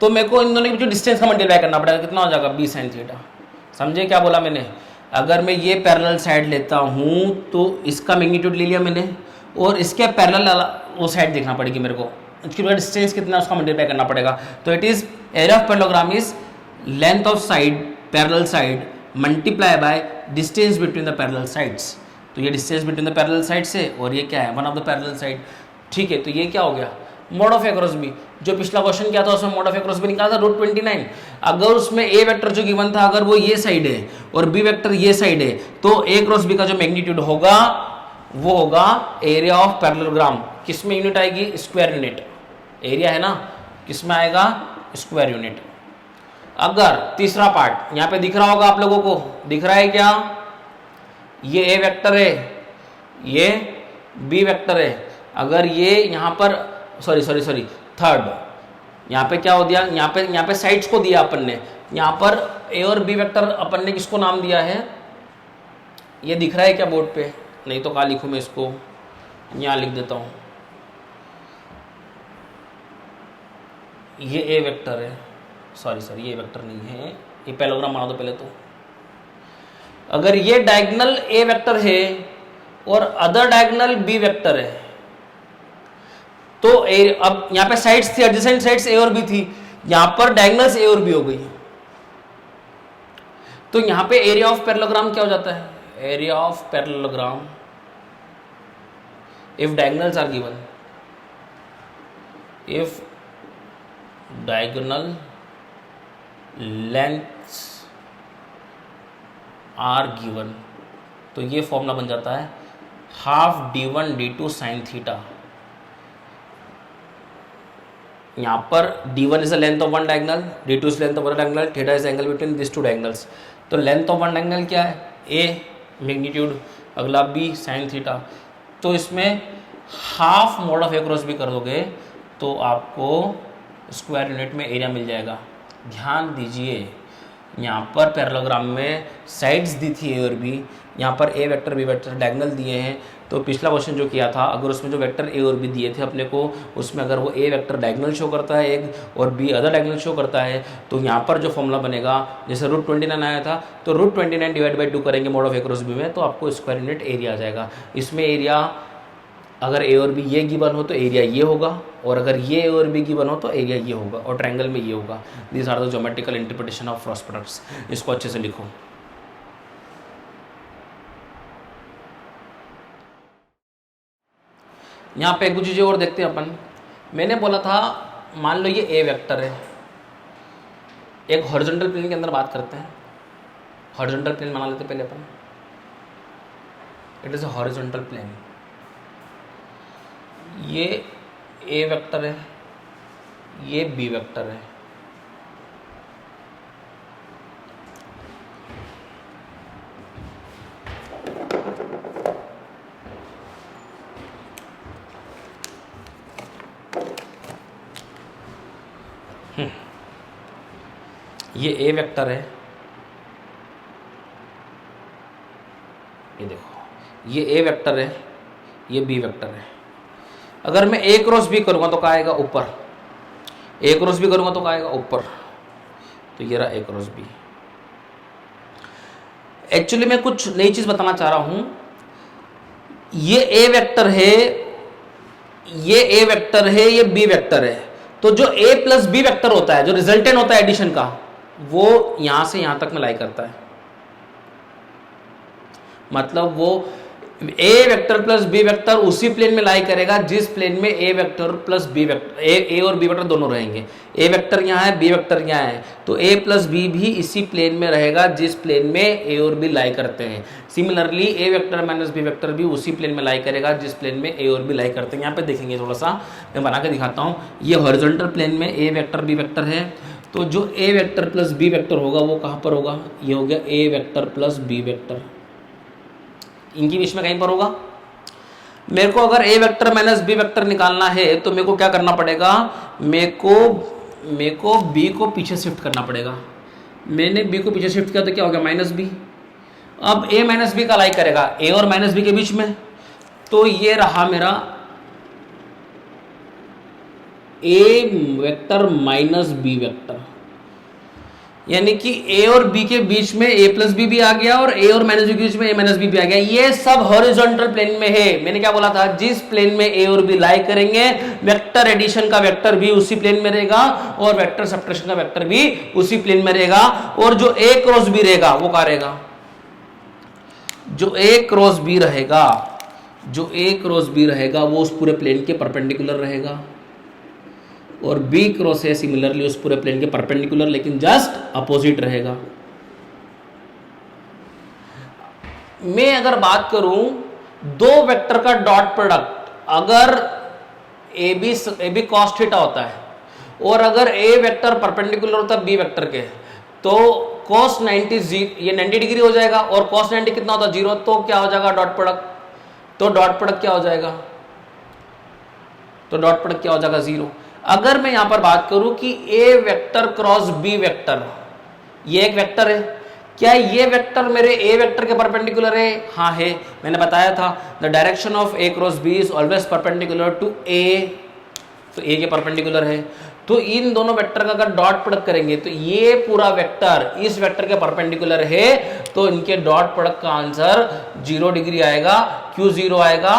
तो मेरे को इन दोनों के बीच डिस्टेंस का मल्टीप्लाई करना पड़ेगा। कितना हो जाएगा? B sine theta. समझे क्या बोला मैंने? अगर मैं ये पैरेलल साइड लेता हूं तो इसका मैग्नीट्यूड ले लिया मैंने, और इसके पैरेलल वो साइड देखना पड़ेगी मेरे को, इसके बाद डिस्टेंस कितना उसका मल्टीप्लाई करना पड़ेगा। तो it is area of parallelogram is length of side parallel side multiply by distance between the parallel sides. तो ये distance between the parallel sides है और ये क्या है? One of the parallel side. ठीक है, तो ये क्या हो गया? Mod of A cross B. जो पिछला क्वेश्चन किया था उसमें mod of A cross B निकाला था √29। अगर उसमें ए वेक्टर जो गिवन था अगर वो ये साइड है और बी वेक्टर ये साइड है, तो ए क्रॉस बी का जो मैग्नीट्यूड होगा वो होगा एरिया ऑफ पैरेललोग्राम। किसमें यूनिट आएगी? Square unit. एरिया है ना, किसमें आएगा? Square unit. अगर तीसरा पार्ट यहां पे दिख रहा होगा आप लोगों को, दिख रहा है क्या? ये ए वेक्टर है, ये बी वेक्टर है। अगर ये यहां पर सॉरी थर्ड, यहाँ पे क्या हो दिया? यहाँ पे साइड्स को दिया अपन ने। यहाँ पर ए और बी वेक्टर अपन ने किसको नाम दिया है? ये दिख रहा है क्या बोर्ड पे? नहीं तो कहाँ लिखूँ मैं इसको? यहाँ लिख देता हूँ। ये ए वेक्टर है, सॉरी ये वेक्टर नहीं है, ये पैरेललोग्राम बना दो पहले तो। अगर ये डायगोनल ए वेक्टर है और अदर डायगोनल बी वेक्टर है, तो अब यहां पे साइड्स थी, एडजेसेंट साइड्स ए और बी थी, यहां पर डायगोनल्स ए और बी हो गई। तो यहां पे एरिया ऑफ पैरेललोग्राम क्या हो जाता है? Area of parallelogram if diagonals are given, if diagonal lengths are given, तो ये फॉर्मूला बन जाता है half d1 d2 sine theta. यहाँ पर d1 is the length of one diagonal, d2 is length of one diagonal, theta is angle between this two diagonals. तो length of one diagonal क्या है? a मैग्नीट्यूड, अगला b sine theta. तो इसमें half mod of A cross B कर दोगे तो आपको स्क्वायर यूनिट में एरिया मिल जाएगा। ध्यान दीजिए, यहाँ पर पैरेललोग्राम में साइड्स दी थी ए और बी, यहाँ पर ए वेक्टर बी वेक्टर डायगोनल दिए हैं। तो पिछला क्वेश्चन जो किया था, अगर उसमें जो वेक्टर ए और बी दिए थे अपने को, उसमें अगर वो ए वेक्टर डायगोनल शो करता है एक और बी अदर डायगोनल शो करता है, तो यहाँ पर जो फॉर्मूला बनेगा, जैसे √29 आया था, तो √29 डिवाइड बाई 2 करेंगे mod of A cross B में, तो आपको स्क्वायर यूनिट एरिया आ जाएगा। इसमें एरिया अगर ए और बी ये गिवन हो तो एरिया ये होगा, और अगर ये ए और बी गिवन हो तो एरिया ये होगा, और ट्रायंगल में ये होगा। This are the geometrical interpretation of cross products. इसको अच्छे से लिखो। यहाँ पे कुछ चीज़ें और देखते हैं अपन। मैंने बोला था, मान लो ये ए वेक्टर है, एक हॉरिजॉन्टल प्लेन के अंदर बात करते हैं। हॉरिजॉन्टल प्लेन बना लेते पहले अपन। It is a horizontal plane. ये ए वेक्टर है, ये बी वेक्टर है। ये ए वेक्टर है, ये देखो ये ए वेक्टर है, ये बी वेक्टर है। अगर मैं ए क्रॉस बी करूँगा तो क्या आएगा ऊपर, ए क्रॉस बी करूँगा तो क्या आएगा ऊपर, तो ये रहा ए क्रॉस बी। एक्चुअली मैं कुछ नई चीज़ बताना चाह रहा हूँ, ये ए वेक्टर है, ये ए वेक्टर है, ये बी वेक्टर है, तो जो ए प्लस बी वेक्टर होता है, जो रिजल्टेंट होता है एडिशन का, वो यहां से यहां तक में लाई करता है। मतलब वो ए वेक्टर प्लस बी वेक्टर उसी प्लेन में लाई करेगा जिस प्लेन में ए वेक्टर प्लस बी वेक्टर, ए और बी वेक्टर दोनों रहेंगे। ए वेक्टर यहाँ है, बी वेक्टर यहाँ है, तो ए प्लस बी भी इसी प्लेन में रहेगा जिस प्लेन में ए और बी लाई करते हैं। सिमिलरली ए वेक्टर माइनस बी वेक्टर भी उसी प्लेन में लाई करेगा जिस प्लेन में ए और बी लाई करते हैं। यहाँ पे देखेंगे, थोड़ा सा मैं बना के दिखाता हूँ। ये हॉरिजॉन्टल प्लेन में ए वेक्टर बी वेक्टर है, तो जो ए वेक्टर प्लस बी वेक्टर होगा वो कहाँ पर होगा, ये हो गया ए वेक्टर प्लस बी वेक्टर, इनके बीच में कहीं पर होगा। मेरे को अगर ए वेक्टर माइनस बी वेक्टर निकालना है तो मेरे को क्या करना पड़ेगा, मेरे को बी को पीछे शिफ्ट करना पड़ेगा। मैंने बी को पीछे शिफ्ट किया तो क्या हो गया माइनस बी। अब ए माइनस बी का लाई करेगा ए और माइनस बी के बीच में, तो ये रहा मेरा ए वेक्टर माइनस बी वेक्टर, यानी कि ए और बी के बीच में ए प्लस बी भी आ गया और ए और माइनस बी के बीच में ए माइनस बी भी आ गया। ये सब हॉरिजॉन्टल प्लेन में है। मैंने क्या बोला था, जिस प्लेन में ए और बी लाई करेंगे वेक्टर एडिशन का वेक्टर भी उसी प्लेन में रहेगा और वेक्टर सब्ट्रैक्शन का वेक्टर भी उसी प्लेन में रहेगा। और जो ए क्रॉस बी रहेगा वो क्या रहेगा, जो ए क्रॉस बी रहेगा, जो ए क्रॉस बी रहेगा वो उस पूरे प्लेन के परपेंडिकुलर रहेगा, और बी क्रॉस है सिमिलरली उस पूरे प्लेन के परपेंडिकुलर लेकिन जस्ट अपोजिट रहेगा। मैं अगर बात करूं दो वेक्टर का डॉट प्रोडक्ट, अगर ए बी कॉस थीटा होता है और अगर ए वेक्टर परपेंडिकुलर होता है बी वेक्टर के, तो cos 90 ये 90 डिग्री हो जाएगा और cos 90 कितना होता है 0, तो क्या हो जाएगा डॉट प्रोडक्ट, तो डॉट प्रोडक्ट क्या हो जाएगा, तो डॉट प्रोडक्ट क्या हो जाएगा 0। अगर मैं यहां पर बात करूं कि A vector cross B vector, ये एक वेक्टर है, क्या ये वेक्टर मेरे ए वेक्टर के परपेंडिकुलर है, हाँ है। मैंने बताया था the direction of A cross B is always perpendicular to A, तो ए के परपेंडिकुलर है। तो इन दोनों वेक्टर का अगर डॉट प्रोडक्ट करेंगे तो ये पूरा वेक्टर इस वेक्टर के परपेंडिकुलर है, तो इनके डॉट प्रोडक्ट का आंसर 0 डिग्री आएगा। क्यों 0 आएगा,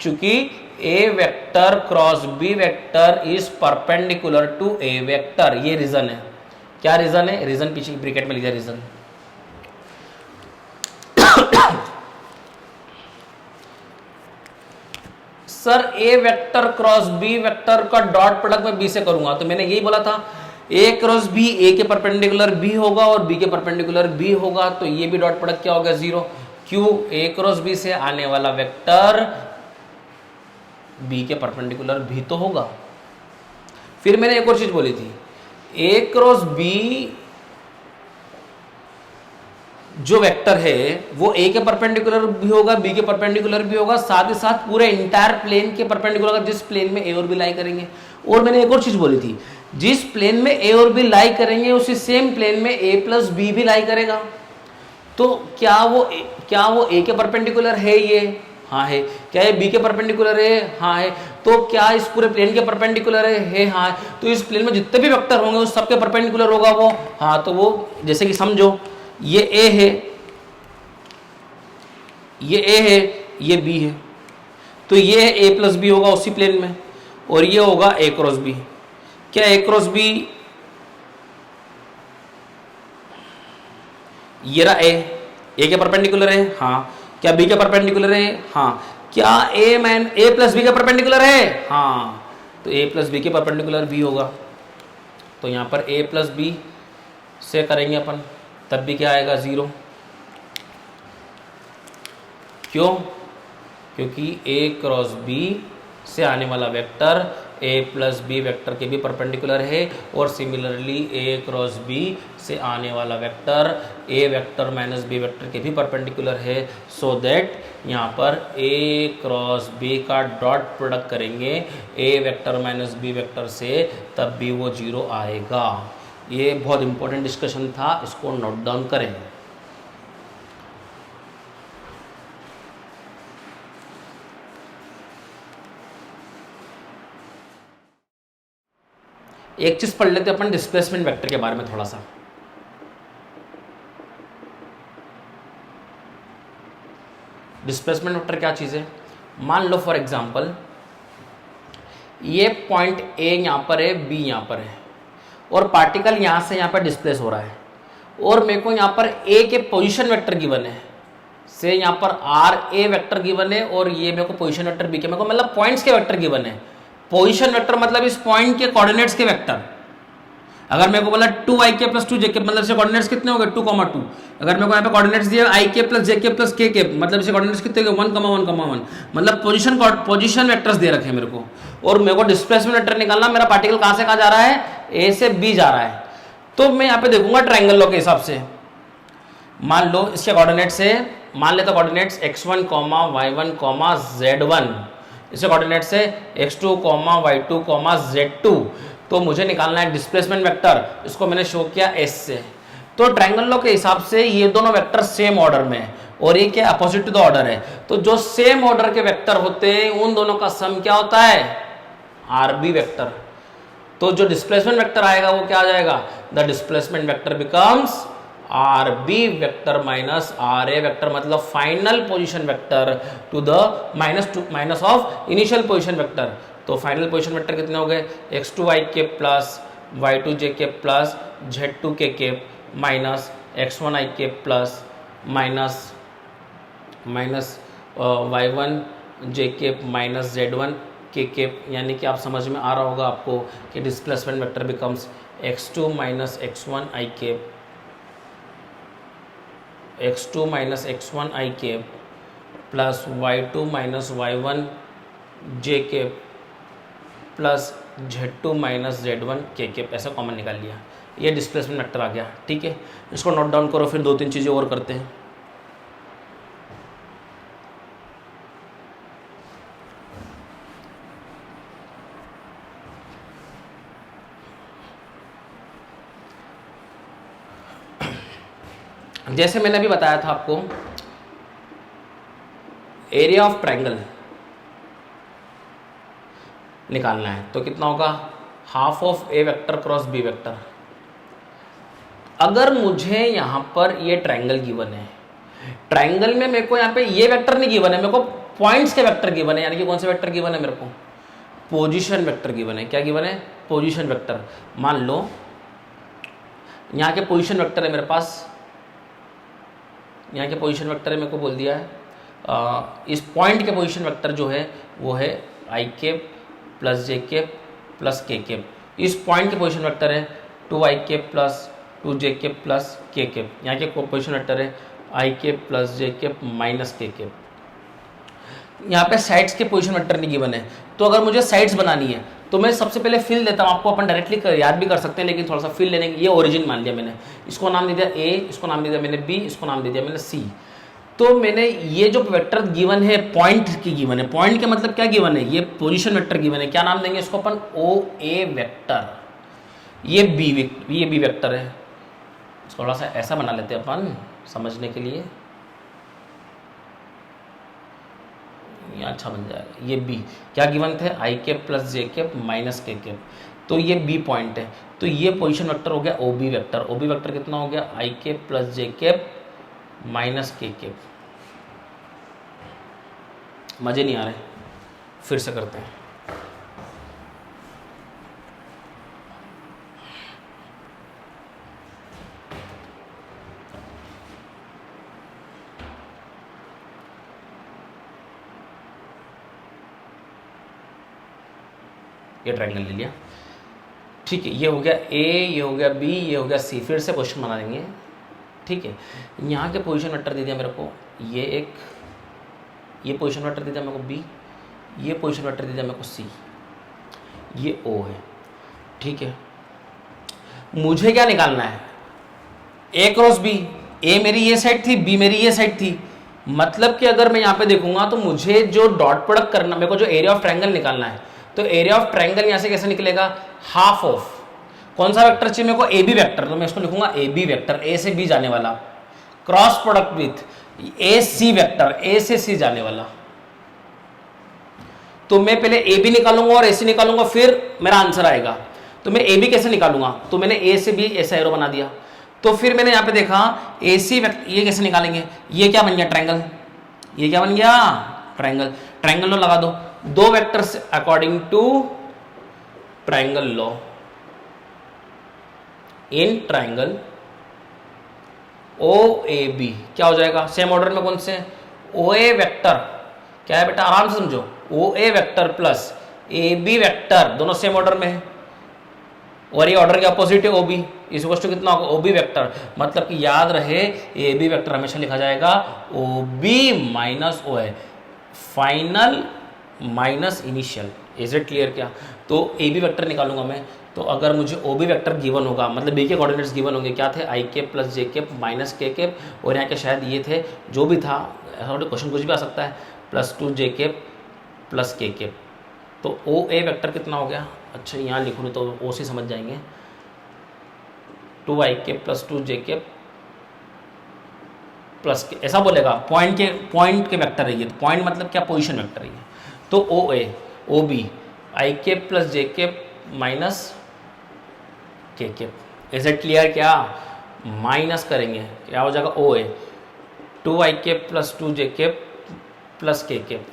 चूंकि A vector cross B vector is perpendicular to A vector. ये रीजन है। क्या रीजन है, रीजन पीछे की ब्रैकेट में लिखा रीजन। सर ए वेक्टर क्रॉस बी वेक्टर का डॉट प्रोडक्ट में बी से करूंगा, तो मैंने यही बोला था ए क्रॉस बी ए के परपेंडिकुलर बी होगा और बी के परपेंडिकुलर बी होगा, तो ये भी डॉट प्रोडक्ट क्या होगा 0। क्यों, ए क्रॉस बी से आने वाला वेक्टर बी के परपेंडिकुलर भी तो होगा। फिर मैंने एक और चीज बोली थी, ए क्रॉस बी जो वेक्टर है वो ए के परपेंडिकुलर भी होगा बी के परपेंडिकुलर भी होगा, साथ ही साथ पूरे इंटायर प्लेन के परपेंडिकुलर जिस प्लेन में ए और बी लाई करेंगे। और मैंने एक और चीज बोली थी, जिस प्लेन में ए और बी लाई करेंगे उसी सेम प्लेन में ए प्लस बी भी लाई करेगा। तो क्या वो ए के परपेंडिकुलर है, ये हाँ है। क्या ये बी के परपेंडिकुलर है, हाँ है। तो क्या इस पूरे प्लेन के परपेंडिकुलर है, हाँ है। तो इस प्लेन में जितने भी वेक्टर होंगे उस सबके परपेंडिकुलर होगा वो, हाँ। तो वो जैसे कि समझो ये ए है, ये ए है, ये बी है, तो ये ए प्लस बी होगा उसी प्लेन में, और ये होगा ए क्रॉस बी। क्या ए क्रॉस बी, ये रहा ए के परपेंडिकुलर है, हाँ। क्या बी के परपेंडिकुलर है, हाँ। क्या ए प्लस बी के परपेंडिकुलर है, हाँ। तो ए प्लस बी के परपेंडिकुलर बी होगा, तो यहां पर ए प्लस बी से करेंगे अपन, तब भी क्या आएगा 0। क्यों, क्योंकि ए क्रॉस बी से आने वाला vector A plus B vector के भी परपेंडिकुलर है, और सिमिलरली ए क्रॉस बी से आने वाला vector A vector minus B vector के भी परपेंडिकुलर है। सो दैट यहाँ पर ए क्रॉस बी का डॉट प्रोडक्ट करेंगे A vector minus B vector से, तब भी वो 0 आएगा। ये बहुत इंपॉर्टेंट डिस्कशन था, इसको नोट डाउन करें। एक चीज पढ़ लेते अपन डिस्प्लेसमेंट वेक्टर के बारे में थोड़ा सा। डिस्प्लेसमेंट वेक्टर क्या चीज है? मान लो फॉर एग्जांपल ये पॉइंट ए यहां पर है, बी यहां पर है, और पार्टिकल यहां से यहां पर डिस्प्लेस हो रहा है, और मेरे को यहां पर ए के पोजीशन वेक्टर गिवन है, से यहां पर आर ए वेक्टर गिवन है, और ये मेरे को पोजीशन वेक्टर बी के, मेरे को मतलब पॉइंट्स के वेक्टर गिवन है। पोजीशन वेक्टर मतलब इस पॉइंट के कोऑर्डिनेट्स के वेक्टर। अगर मेरे को बोला 2ik + 2jk, मतलब इसके कोऑर्डिनेट्स कितने हो गए 2, 2। अगर मेरे को यहाँ पे कोऑर्डिनेट्स दिए ik + jk + kk, मतलब इसके कोऑर्डिनेट्स कितने हो गए 1, 1, 1, मतलब पोजीशन वेक्टर्स दे रखे हैं मेरे को, और मेरे को डिस्प्लेसमेंट वेक्टर निकालना, मेरा पार्टिकल कहां से कहां जा रहा है, ए से बी जा रहा है। तो मैं यहाँ पे देखूंगा ट्रायंगल लॉ के हिसाब से। मान लो इसके कोऑर्डिनेट्स है, मान लेता कोऑर्डिनेट्स x1, y1, z1, इसके कोऑर्डिनेट्स है x2, y2, z2। तो मुझे निकालना है डिस्प्लेसमेंट वेक्टर, इसको मैंने शो किया s से। तो ट्रायंगल लॉ के हिसाब से ये दोनों वेक्टर सेम ऑर्डर में है, और ये क्या अपोजिट टू द ऑर्डर है। तो जो सेम ऑर्डर के वेक्टर होते हैं उन दोनों का सम क्या होता है, आरबी वेक्टर। तो जो डिस्प्लेसमेंट वेक्टर आएगा वो क्या आ जाएगा, the displacement vector becomes R B vector minus R A vector, मतलब final position vector to the minus of initial position vector. तो फाइनल पोजीशन वेक्टर कितने हो गए, x2ik plus y2jk plus z2kk minus x1ik plus minus y1jk minus z1kk। यानी कि आप समझ में आ रहा होगा आपको कि displacement vector becomes x2 minus x1ik plus y2 minus y1jk plus z2 minus z1kk, ऐसा कॉमन निकाल लिया, ये डिस्प्लेसमेंट वेक्टर आ गया। ठीक है, इसको नोट डाउन करो, फिर 2-3 चीज़ें और करते हैं। जैसे मैंने अभी बताया था आपको, एरिया ऑफ ट्रायंगल निकालना है, तो कितना होगा, half of A vector cross B vector. अगर मुझे यहां पर ये ट्रायंगल गिवन है, ट्रायंगल में मेरे को यहां पे ये वेक्टर नहीं गिवन है, मेरे को पॉइंट्स के वेक्टर गिवन है। यानी कि कौन से वेक्टर गिवन है मेरे को, पोजीशन वेक्टर गिवन है। क्या गिवन है, पोजीशन वेक्टर। मान लो यहां के पोजीशन वेक्टर है मेरे पास, यहाँ के पोजीशन वेक्टर है, मेरे को बोल दिया है इस पॉइंट के पोजीशन वेक्टर जो है वो है ik plus jk plus kk। इस पॉइंट के पोजीशन वेक्टर है 2ik plus 2jk plus kk। यहाँ के पोजीशन वेक्टर है ik plus jk minus kk। यहाँ पे साइड्स के पोजीशन वेक्टर नहीं गिवन है, तो अगर मुझे साइड्स बनानी है तो मैं सबसे पहले फिल देता हूँ। आपको अपन डायरेक्टली याद भी कर सकते हैं, लेकिन थोड़ा सा फिल लेने, ये ओरिजिन मान लिया मैंने, इसको नाम दे दिया ए, इसको नाम दे दिया मैंने बी, इसको नाम दे दिया मैंने सी। तो मैंने ये जो वेक्टर गिवन है पॉइंट की गिवन है, पॉइंट के मतलब क्या गिवन है, ये पोजीशन वेक्टर गिवन है। क्या नाम देंगे इसको अपन, ओ ए वेक्टर। ये बी वेक्टर है, थोड़ा सा ऐसा बना लेते हैं अपन समझने के लिए, ये अच्छा बन जाएगा। ये बी क्या गिवन थे, ik plus jk minus kk। तो ये बी पॉइंट है, तो ये पोजीशन वेक्टर हो गया ओबी वेक्टर। ओबी वेक्टर कितना हो गया, ik plus jk minus kk। मजे नहीं आ रहे, फिर से करते हैं। ये ट्रायंगल ले लिया, ठीक है, ये हो गया ए, ये हो गया बी, ये हो गया सी। फिर से क्वेश्चन बना देंगे, ठीक है। यहाँ के पोजीशन वेक्टर दे दिया मेरे को, ये पोजीशन वेक्टर दे दिया मेरे को बी, ये पोजीशन वेक्टर दे दिया मेरे को सी, ये ओ है, ठीक है। मुझे क्या निकालना है, ए क्रॉस बी। ए मेरी ये साइड थी, बी मेरी ये साइड थी, मतलब कि अगर मैं यहाँ पे देखूंगा तो मुझे जो डॉट प्रोडक्ट करना, मेरे को जो एरिया ऑफ ट्रायंगल निकालना है, तो एरिया ऑफ ट्रायंगल यहाँ से कैसे निकलेगा, हाफ ऑफ कौन सा वेक्टर चाहिए मेरे को, ए बी वेक्टर, तो मैं इसको लिखूंगा ए बी वेक्टर, ए से बी जाने वाला, cross product with A C vector, A से सी जाने वाला। तो मैं पहले ए बी निकालूंगा और ए सी निकालूंगा, फिर मेरा आंसर आएगा। तो मैं ए बी कैसे निकालूंगा, तो मैंने ए से बी ऐसा एरो बना दिया। तो फिर मैंने यहां पे देखा ए सी वेक्टर, ये कैसे निकालेंगे, ये क्या बन गया ट्रायंगल, ये क्या बन गया ट्रायंगल, ट्रायंगल लॉ लगा दो, दो vectors according to triangle law in triangle O A B क्या हो जाएगा, सेम ऑर्डर में कौन से, ओ ए वेक्टर क्या है बेटा, आराम से समझो, O A vector plus A B vector दोनों सेम ऑर्डर में है, और ये ऑर्डर के अपोजिट है ओ बी, इस वस्तु कितना होगा ओ बी वेक्टर, मतलब कि याद रहे ए बी वेक्टर हमेशा लिखा जाएगा O B minus O A, final minus initial. Is it clear क्या, तो ए बी वेक्टर निकालूंगा मैं, तो अगर मुझे ओ बी वेक्टर गिवन होगा, मतलब बी के कोऑर्डिनेट्स गिवन होंगे, क्या थे i cap plus j cap minus के केप, और यहाँ के शायद ये थे, जो भी था क्वेश्चन कुछ भी आ सकता है, प्लस 2 जे केप प्लस के केप, तो ओ ए वेक्टर कितना हो गया, अच्छा यहाँ लिख लूँ तो ओ से समझ जाएंगे, 2 i cap plus 2 j cap plus k, ऐसा बोलेगा, पॉइंट के वेक्टर है ये, तो पॉइंट मतलब क्या, पोजीशन वेक्टर है ये, तो O A O B i cap plus j cap minus के केप। इज इट क्लियर क्या, माइनस करेंगे क्या हो जाएगा O A 2 i cap plus 2 j cap plus के केप,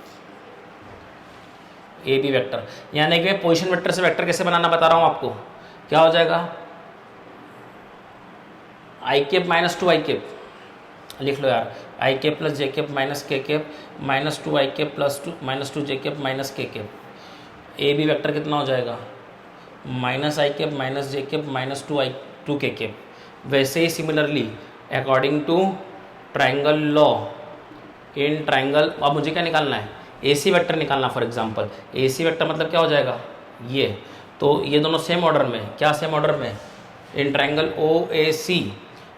ए बी वेक्टर, यानी कि मैं पोजीशन वेक्टर से वेक्टर कैसे बनाना बता रहा हूं आपको, क्या हो जाएगा i cap minus 2 i cap, लिख लो यार, i cap plus j cap minus के cap minus 2 i cap plus 2 minus 2 j cap minus के केप, ए बी वेक्टर कितना हो जाएगा minus i cap minus j cap minus 2 k cap. वैसे ही similarly according to triangle law in triangle, अब मुझे क्या निकालना है, ए सी वेक्टर निकालना, for example A C vector मतलब क्या हो जाएगा ये, तो ये दोनों सेम ऑर्डर में, क्या सेम ऑर्डर में, इन ट्रायंगल ओ ए सी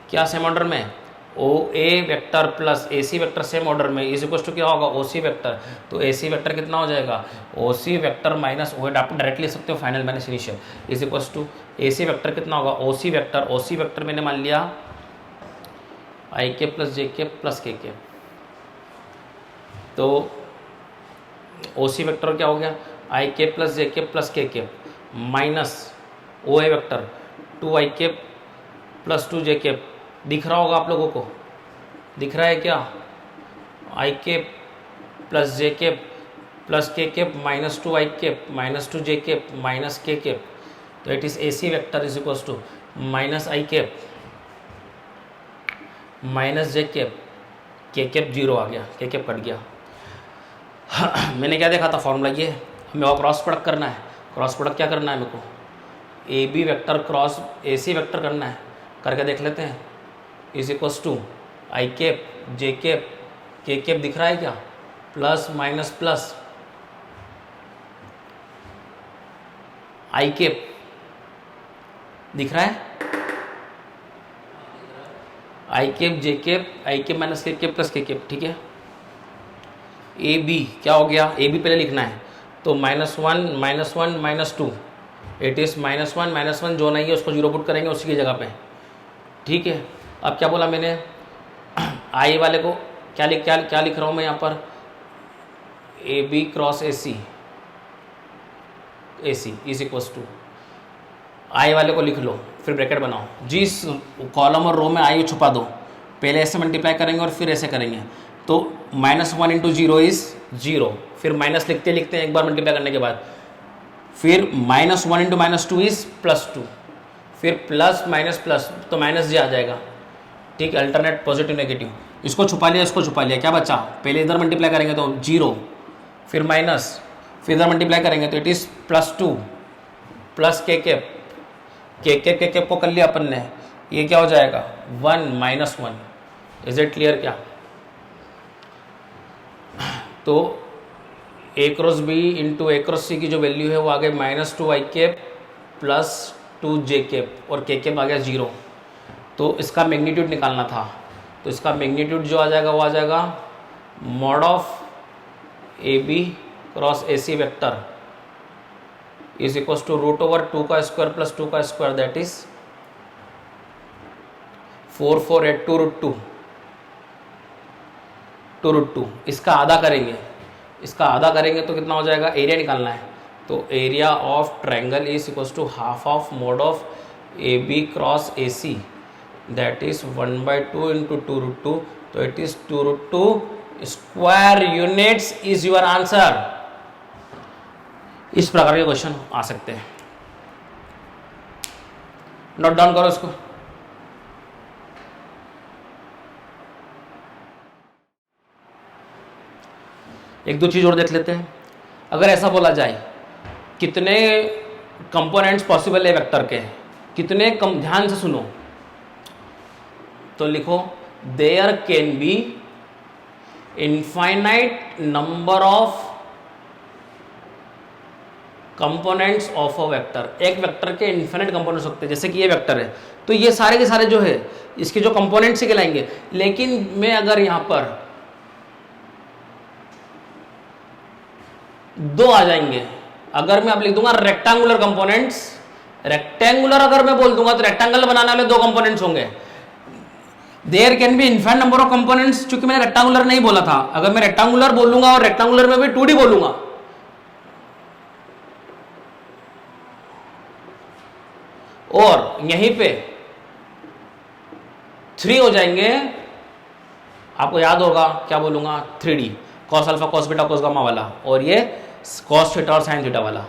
क्या सेम ऑर्डर में, ओ A vector plus A C vector same order में, इज इक्वल टू क्या होगा ओ सी वेक्टर, तो ए सी वेक्टर कितना हो जाएगा ओ सी वेक्टर माइनस ओ, आप डायरेक्ट लिख सकते हो final minus initial, is equal to A C vector कितना होगा ओ सी वेक्टर मैंने मान लिया आई के प्लस जे के प्लस के, तो ओ सी वेक्टर क्या हो गया आई के प्लस जे के प्लस के minus O A vector 2 I K plus 2 जे के, दिख रहा होगा आप लोगों को, दिख रहा है क्या, आई के प्लस जे के प्लस के माइनस 2 आई के माइनस 2 जे के माइनस के, तो it is A C vector is equal to minus i k minus जे के 0 आ गया, के कट गया। मैंने क्या देखा था फॉर्मूला ये, हमें और क्रॉस प्रोडक्ट करना है, क्रॉस प्रोडक्ट क्या करना है मेरे को, A B vector cross A C vector करना है, करके देख लेते हैं, is equals to I cap J cap K cap, दिख रहा है क्या, plus minus plus I cap, दिख रहा है I cap J cap I cap minus के केप प्लस के केप, ठीक है। ए बी क्या हो गया, ए बी पहले लिखना है, तो -1 -2, इट इज़ -1 जो नहीं है उसको 0 पुट करेंगे उसी की जगह पे, ठीक है। अब क्या बोला मैंने, आई वाले को क्या लिख रहा हूँ मैं यहाँ पर, A B cross A C is equals to, i वाले को लिख लो, फिर ब्रैकेट बनाओ, जिस कॉलम और रो में आई छुपा दो, पहले ऐसे मल्टीप्लाई करेंगे और फिर ऐसे करेंगे, तो -1 × 0 इज 0, फिर माइनस लिखते लिखते एक बार मल्टीप्लाई करने के बाद, फिर -1 × -2 इज +2, फिर प्लस माइनस प्लस, तो माइनस जे आ जाएगा, ठीक है, अल्टरनेट पॉजिटिव नेगेटिव, इसको छुपा लिया इसको छुपा लिया, क्या बचा, पहले इधर मल्टीप्लाई करेंगे तो 0, फिर माइनस, फिर इधर मल्टीप्लाई करेंगे तो इट इज़ +2 प्लस के केप को कर लिया अपन ने, ये क्या हो जाएगा 1 -1, इज इट क्लियर क्या, तो ए क्रॉस बी इंटू ए क्रॉस सी की जो वैल्यू है वो आ गई -2 i cap plus 2 j cap, और के केप आ गया 0, तो इसका मैग्नीट्यूड निकालना था, तो इसका मैग्नीट्यूड जो आ जाएगा वो आ जाएगा mod of A B cross A C vector is equal to root over 2 का स्क्वायर प्लस 2 का square, that is 4482 root 2 root 2। इसका आधा करेंगे, इसका आधा करेंगे तो कितना हो जाएगा, एरिया निकालना है। तो area of triangle is equal to half of mod of A B cross A C, that is 1/2 into 2 root 2, तो it is 2 root 2 square units is your answer. इस प्रकार के क्वेश्चन आ सकते हैं, नोट डाउन करो इसको। एक दो चीज और देख लेते हैं। अगर ऐसा बोला जाए कितने कंपोनेंट्स पॉसिबल है वेक्टर के, कितने कम, ध्यान से सुनो, तो लिखो there can be infinite number of components of a vector. एक वेक्टर के इनफाइनाइट कंपोनेंट्स होते हैं, जैसे कि ये वेक्टर है तो ये सारे के सारे जो है इसके जो कंपोनेंट्स ही कहलाएंगे। लेकिन मैं अगर यहां पर दो आ जाएंगे, अगर मैं अब लिख दूंगा रेक्टेंगुलर कंपोनेंट्स, रेक्टेंगुलर अगर मैं बोल दूंगा तो रेक्टेंगल बनाने वाले दो कंपोनेंट्स होंगे। There can be infinite number of components, चूंकि मैंने रेक्टेंगुलर नहीं बोला था, अगर मैं रेक्टेंगुलर बोलूंगा और रेक्टेंगुलर में भी 2D बोलूंगा, और यहीं पे 3 हो जाएंगे, आपको याद होगा क्या बोलूंगा, 3D, cos alpha cos beta cos gamma वाला, और ये कॉस थीटा और साइन थीटा वाला।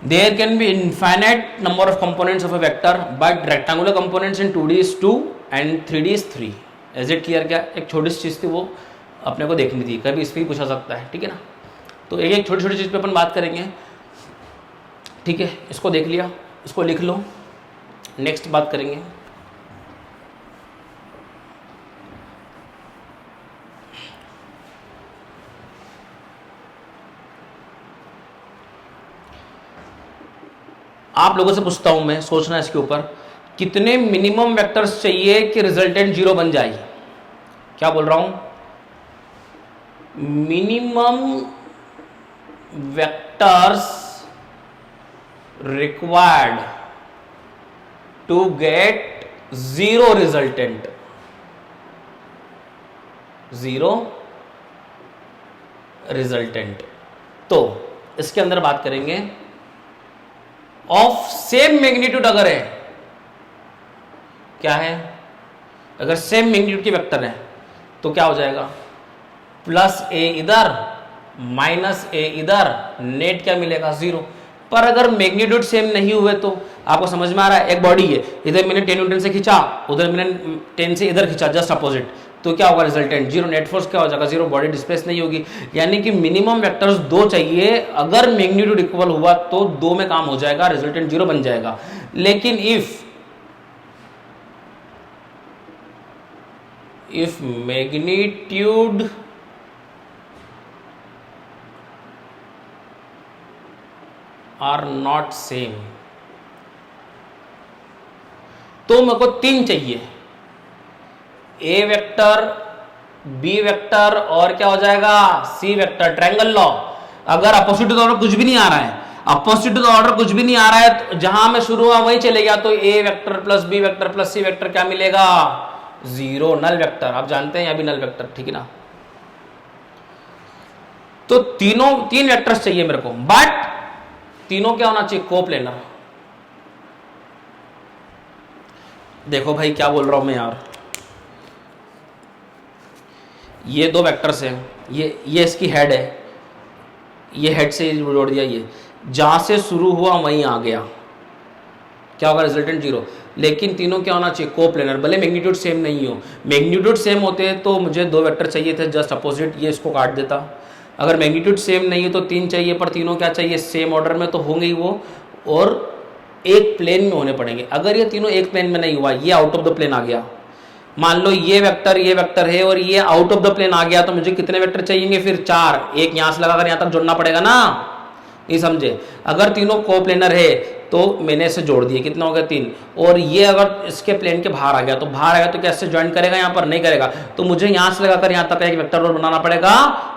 There can be infinite number of components of a vector, but rectangular components in 2D is 2 and 3D is 3। Is it clear? क्या एक छोटी सी चीज थी वो अपने को देखनी थी, कभी इस पर पूछा सकता है, ठीक है ना। तो एक एक छोटी छोटी चीज पे अपन बात करेंगे, ठीक है। इसको देख लिया, इसको लिख लो, नेक्स्ट बात करेंगे। आप लोगों से पूछता हूं मैं, सोचना इसके ऊपर, कितने मिनिमम वेक्टर्स चाहिए कि रिजल्टेंट 0 बन जाए? क्या बोल रहा हूं, minimum vectors required to get 0 resultant, 0 resultant. तो इसके अंदर बात करेंगे ऑफ सेम मैग्नीट्यूड अगर है, क्या है, अगर सेम मैग्नीट्यूड के वेक्टर है तो क्या हो जाएगा, प्लस ए इधर माइनस ए इधर, नेट क्या मिलेगा, 0। पर अगर मैग्नीट्यूड सेम नहीं हुए तो आपको समझ में आ रहा है, एक बॉडी है, इधर मैंने 10 न्यूटन से खींचा, उधर मैंने 10 से इधर खींचा, जस्ट अपोजिट, तो क्या होगा रिजल्टेंट 0, नेट फोर्स क्या हो जाएगा 0, बॉडी डिस्प्लेस नहीं होगी। यानी कि मिनिमम वेक्टर्स 2 चाहिए, अगर मैग्नीट्यूड इक्वल हुआ तो 2 में काम हो जाएगा, रिजल्टेंट 0 बन जाएगा। लेकिन if magnitude are not same, तो मेरे को 3 चाहिए, ए वेक्टर, बी वेक्टर और क्या हो जाएगा, सी वेक्टर। ट्रायंगल लॉ, अगर अपोजिट ऑर्डर कुछ भी नहीं आ रहा है, अपोजिट ऑर्डर कुछ भी नहीं आ रहा है, तो जहां मैं शुरू हुआ वहीं चले गया, तो A vector plus B vector plus C vector क्या मिलेगा, 0, नल वेक्टर। आप जानते हैं यहां भी नल वेक्टर, ठीक है ना। तो 3 वेक्टर्स चाहिए मेरे को, बट तीनों क्या होना चाहिए, कोप्लेनर। देखो भाई क्या बोल रहा हूं मैं यार, ये 2 वेक्टर्स हैं, ये इसकी हेड है, ये हेड से जोड़ दिया, ये जहां से शुरू हुआ वहीं आ गया, क्या होगा रिजल्टेंट 0। लेकिन तीनों क्या होना चाहिए, कोप्लेनर, भले मैग्नीट्यूड सेम नहीं हो। मैग्नीट्यूड सेम होते तो मुझे 2 वेक्टर चाहिए थे जस्ट अपोजिट, ये इसको काट देता। अगर मैग्नीट्यूड सेम नहीं है तो 3 चाहिए, पर तीनों क्या चाहिए, सेम ऑर्डर में तो होंगे ही वो, और एक प्लेन में होने पड़ेंगे। अगर ये तीनों एक प्लेन में नहीं हुआ, ये आउट ऑफ द प्लेन आ गया, मान लो ये वेक्टर है और ये आउट ऑफ द प्लेन आ गया, तो मुझे कितने वेक्टर चाहिए, फिर 4, एक यहां से लगाकर यहां तक जोड़ना पड़ेगा ना, ये समझे। अगर तीनों कोप्लेनर है तो मैंने इसे जोड़ दिए, कितना हो गया 3। और ये अगर इसके प्लेन के बाहर आ गया तो बाहर आ गया तो कैसे ज्वाइन करेगा, यहाँ पर नहीं करेगा, तो मुझे यहाँ से लगाकर यहाँ तक एक वेक्टर और बनाना पड़ेगा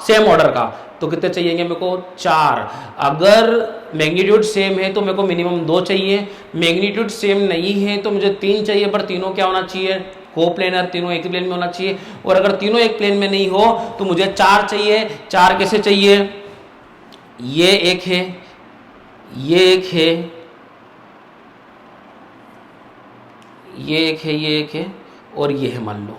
सेम ऑर्डर का। तो कितने चाहिए मेरे को 4। अगर मैग्नीट्यूड सेम है तो मेरे को मिनिमम 2 चाहिए, मैग्नीट्यूड सेम नहीं है तो मुझे 3 चाहिए, पर तीनों क्या होना चाहिए, कोप्लेनर, तीनों एक ही प्लेन में होना चाहिए। और अगर तीनों एक प्लेन में नहीं हो तो मुझे 4 चाहिए। 4 कैसे चाहिए, ये एक है, ये एक है, ये एक है, ये एक है, और ये है, मान लो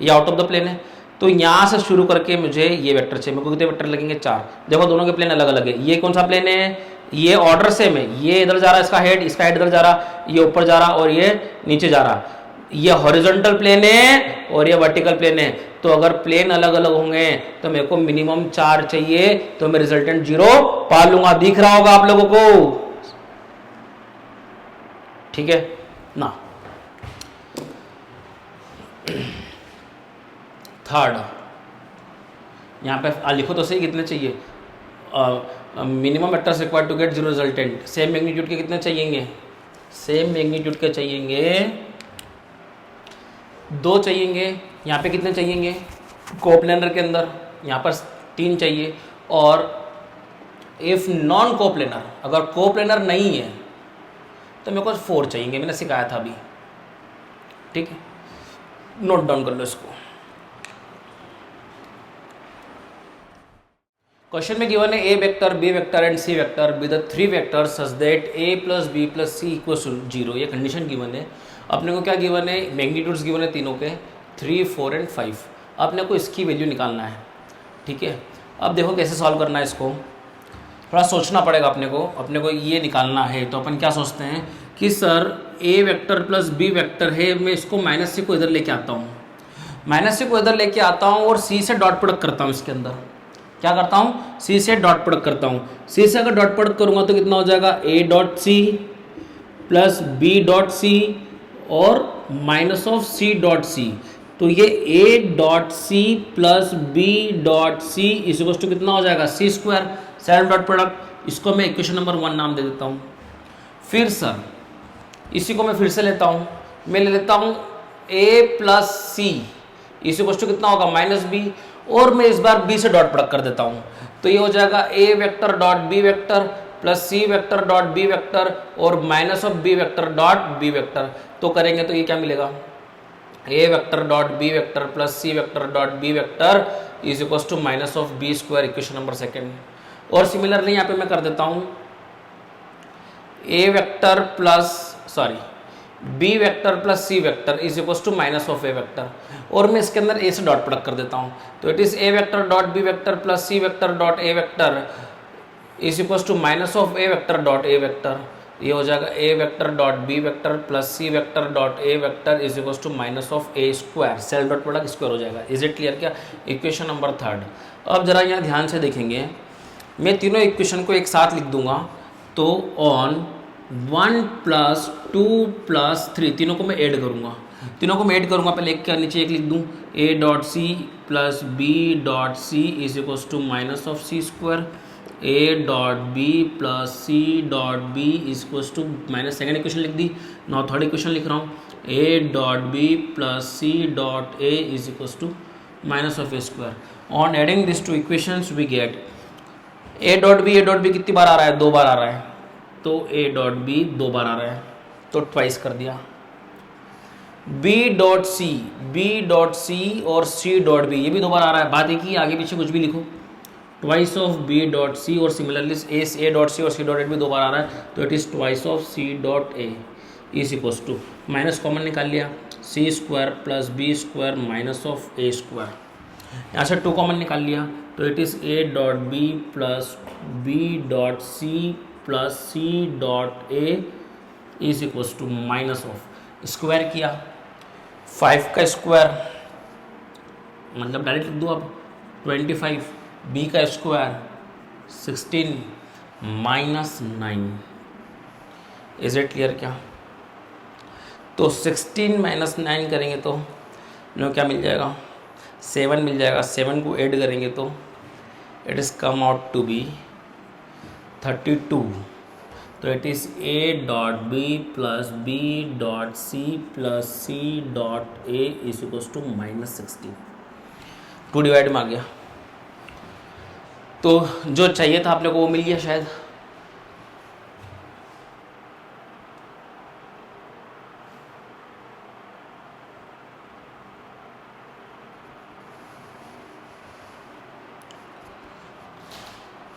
ये आउट ऑफ द प्लेन है। तो यहां से शुरू करके मुझे ये वेक्टर चाहिए, मेरे को कितने वेक्टर लगेंगे 4। देखो दोनों के प्लेन अलग अलग है, ये कौन सा प्लेन है, ये ऑर्डर सेम है, ये इधर जा रहा है, इसका हेड इधर जा रहा, ये ऊपर जा रहा और ये नीचे जा रहा। ये हॉरिजॉन्टल प्लेन है और ये वर्टिकल प्लेन है। तो अगर प्लेन अलग अलग होंगे तो मेरे को मिनिमम 4 चाहिए, तो मैं रिजल्टेंट 0 पा लूंगा। दिख रहा होगा आप लोगों को, ठीक है ना। थर्ड, यहां पे लिखो तो सही, कितने चाहिए, minimum vectors required to get 0 resultant. Same magnitude के कितने चाहिएंगे, सेम मैग्नीट्यूड के चाहिएंगे 2 चाहिएंगे। यहाँ पे कितने चाहिएंगे, कोप्लेनर के अंदर यहाँ पर 3 चाहिए। और इफ नॉन कोप्लेनर, अगर कोप्लेनर नहीं है तो मेरे को 4 चाहिएंगे, मैंने सिखाया था अभी, ठीक है, नोट डाउन कर लो इसको। क्वेश्चन में गिवन है A vector, B vector and C vector with the 3 vectors such that A plus B plus C equals to 0। ये कंडीशन गिवन है। अपने को क्या गिवन है, मैग्नीट्यूड्स गिवन है तीनों के 3, 4 एंड 5। अपने को इसकी वैल्यू निकालना है, ठीक है। अब देखो कैसे सॉल्व करना है इसको, थोड़ा सोचना पड़ेगा अपने को ये निकालना है। तो अपन क्या सोचते हैं कि सर ए वेक्टर प्लस बी वेक्टर है, मैं इसको माइनस सी को इधर लेके आता हूँ, माइनस सी को इधर लेके आता हूँ और सी से डॉट प्रोडक्ट करता हूँ। इसके अंदर क्या करता हूँ, सी से डॉट प्रोडक्ट करता हूँ। सी से अगर डॉट प्रोडक्ट करूँगा तो कितना हो जाएगा, A dot C plus B dot C और minus of C dot C. तो ये A dot C plus B dot C is equals to कितना हो जाएगा, C square, self dot product. इसको मैं इक्वेशन नंबर 1 नाम दे देता हूँ। फिर सर इसी को मैं फिर से लेता हूँ, मैं ले लेता हूँ ए plus C is equals to कितना होगा, माइनस बी, और मैं इस बार बी से डॉट प्रोडक्ट कर देता हूँ। तो ये हो जाएगा A vector dot B vector plus C vector dot B vector और minus of B vector dot B vector. तो करेंगे तो ये क्या मिलेगा, A vector dot B vector plus C vector dot B vector is equals to minus of B square, equation number 2। और similarly यहाँ पे मैं कर देता हूँ ए vector plus B vector plus C vector is equals to minus of A vector, और मैं इसके अंदर ए से डॉट प्रोडक्ट कर देता हूँ। तो it is A vector dot B vector plus C vector dot A vector is equals to minus of A vector dot A vector. ये हो जाएगा A vector dot B vector plus C vector dot A vector is equals to minus of A square, self dot product square हो जाएगा। Is it clear क्या, equation number 3। अब जरा यहाँ ध्यान से देखेंगे, मैं तीनों इक्वेशन को एक साथ लिख दूंगा। तो ऑन 1 प्लस 2 प्लस 3 तीनों को मैं ऐड करूँगा, पहले एक के नीचे एक लिख दूँ, A dot C plus B dot C is equals to minus of C square, A dot B plus C dot B is equals to minus, second equation लिख दी। नाउ थर्ड इक्वेशन लिख रहा हूँ, A dot B plus C dot A is equals to minus of A square. On adding this two equations we get A dot B कितनी बार आ रहा है, 2 बार आ रहा है, तो ए डॉट बी 2 बार आ रहा है, तो ट्वाइस कर दिया। बी डॉट सी और सी डॉट बी ये भी 2 बार आ रहा है, बात एक ही, आगे पीछे कुछ भी लिखो, twice of B dot C, और सिमिलरली ए डॉट सी और सी डॉट ए भी 2 बार आ रहा है, तो it is twice of C dot A is equals to, minus common निकाल लिया, C square plus B square minus of A square, यहाँ से 2 कॉमन निकाल लिया, तो it is A dot B plus B dot C plus C dot A is equals to minus of, square किया 5 का square मतलब डायरेक्ट लिख दो अब 25, बी का square 16 minus 9। Is it clear क्या, तो 16 माइनस 9 करेंगे तो क्या मिल जाएगा, 7 मिल जाएगा, 7 को ऐड करेंगे तो it is come out to be 32, तो it is A dot B plus B dot C plus C dot A is equals to -16। 2 divide में आ गया, तो जो चाहिए था आपने को वो मिल गया शायद।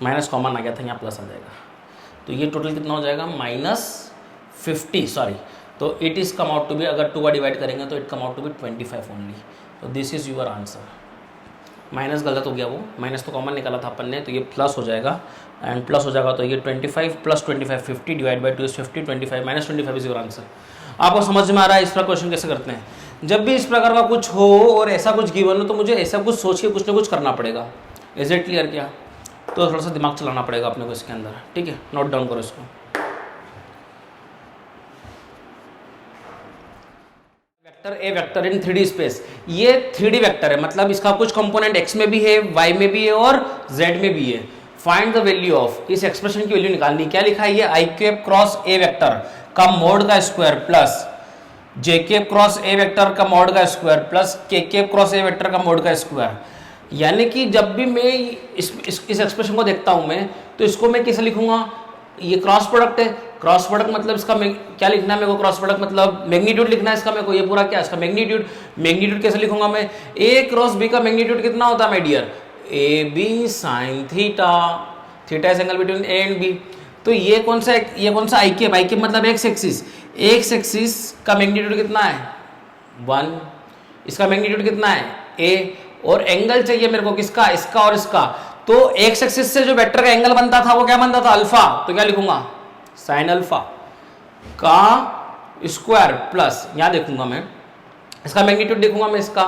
माइनस कॉमन आ गया था, यहाँ प्लस आ जाएगा, तो ये टोटल कितना हो जाएगा -50, सॉरी। तो it is come out to be, अगर 2 का डिवाइड करेंगे तो it come out to be 25 only. तो this is your answer. Minus गलत हो गया, वो माइनस तो कॉमन निकाला था अपन ने, तो ये प्लस हो जाएगा, एंड प्लस हो जाएगा तो ये 25 plus 25 50 divide by 2 is 50, 25 -25 is your answer. आपको समझ में आ रहा है इस प्रकार क्वेश्चन कैसे करते हैं? जब भी इस प्रकार का कुछ हो और ऐसा कुछ गिवन हो तो मुझे ऐसा कुछ सोच के कुछ ना कुछ करना पड़ेगा। Is it clear? क्या तो थोड़ा सा दिमाग चलाना पड़ेगा अपने को इसके अंदर, ठीक है? नोट डाउन करो इसको। Vector A vector in 3D space, ये 3D वेक्टर है, मतलब इसका कुछ कंपोनेंट x में भी है, y में भी है और z में भी है। फाइंड द वैल्यू ऑफ, इस एक्सप्रेशन की वैल्यू निकालनी। क्या लिखा है? ये आई कैप क्रॉस ए वेक्टर का मोड का square plus J cap cross A vector का मोड का स्क्वायर प्लस के कैप क्रॉस ए वेक्टर का मोड का स्क्वायर। यानी कि जब भी मैं इस एक्सप्रेशन को देखता हूं मैं, तो इसको मैं कैसे लिखूंगा? ये क्रॉस प्रोडक्ट है, क्रॉस प्रोडक्ट मतलब इसका क्या लिखना है मेरे को? क्रॉस प्रोडक्ट मतलब मैग्नीट्यूड लिखना है इसका मेरे को। ये पूरा क्या इसका मैग्नीट्यूड, मैग्नीट्यूड कैसे लिखूंगा मैं? ए क्रॉस बी का मैग्नीट्यूड कितना होता है my dear? A B sine theta, theta is angle between A and B. तो ये कौन सा आई कैप, आई कैप मतलब एक्स एक्सिस, एक्स एक्सिस का मैग्नीट्यूड कितना है? 1। इसका मैग्नीट्यूड कितना है? ए। और एंगल चाहिए मेरे को किसका? इसका और इसका। तो एक्स एक्सिस से जो वेक्टर का एंगल बनता था वो क्या बनता था? अल्फा। तो क्या लिखूंगा? साइन अल्फा का स्क्वायर प्लस, यहां देखूंगा मैं इसका मैग्नीट्यूड, देखूंगा मैं इसका।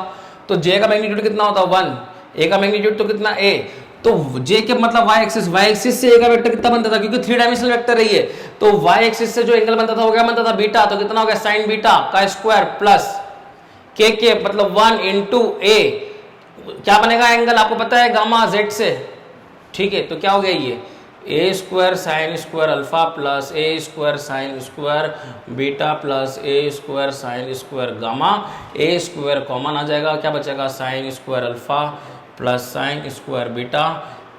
तो जे का मैग्नीट्यूड कितना होता है? 1। ए का मैग्नीट्यूड तो कितना? ए। तो जे के मतलब वाई एक्सिस से ए का वेक्टर कितना बनता था? क्योंकि 3 डायमेंशनल वेक्टर है ये, तो वाई एक्सिस से जो एंगल बनता था वो क्या बनता था? बीटा। तो कितना हो गया? साइन बीटा का स्क्वायर प्लस के मतलब 1 इंटू ए, क्या बनेगा एंगल आपको पता है? गामा जेड से, ठीक है? तो क्या हो गया ये? A square sine square alpha plus A square sine square beta plus A square sine square gamma, A square common आ जाएगा, क्या बचेगा? Sine square alpha plus sine square beta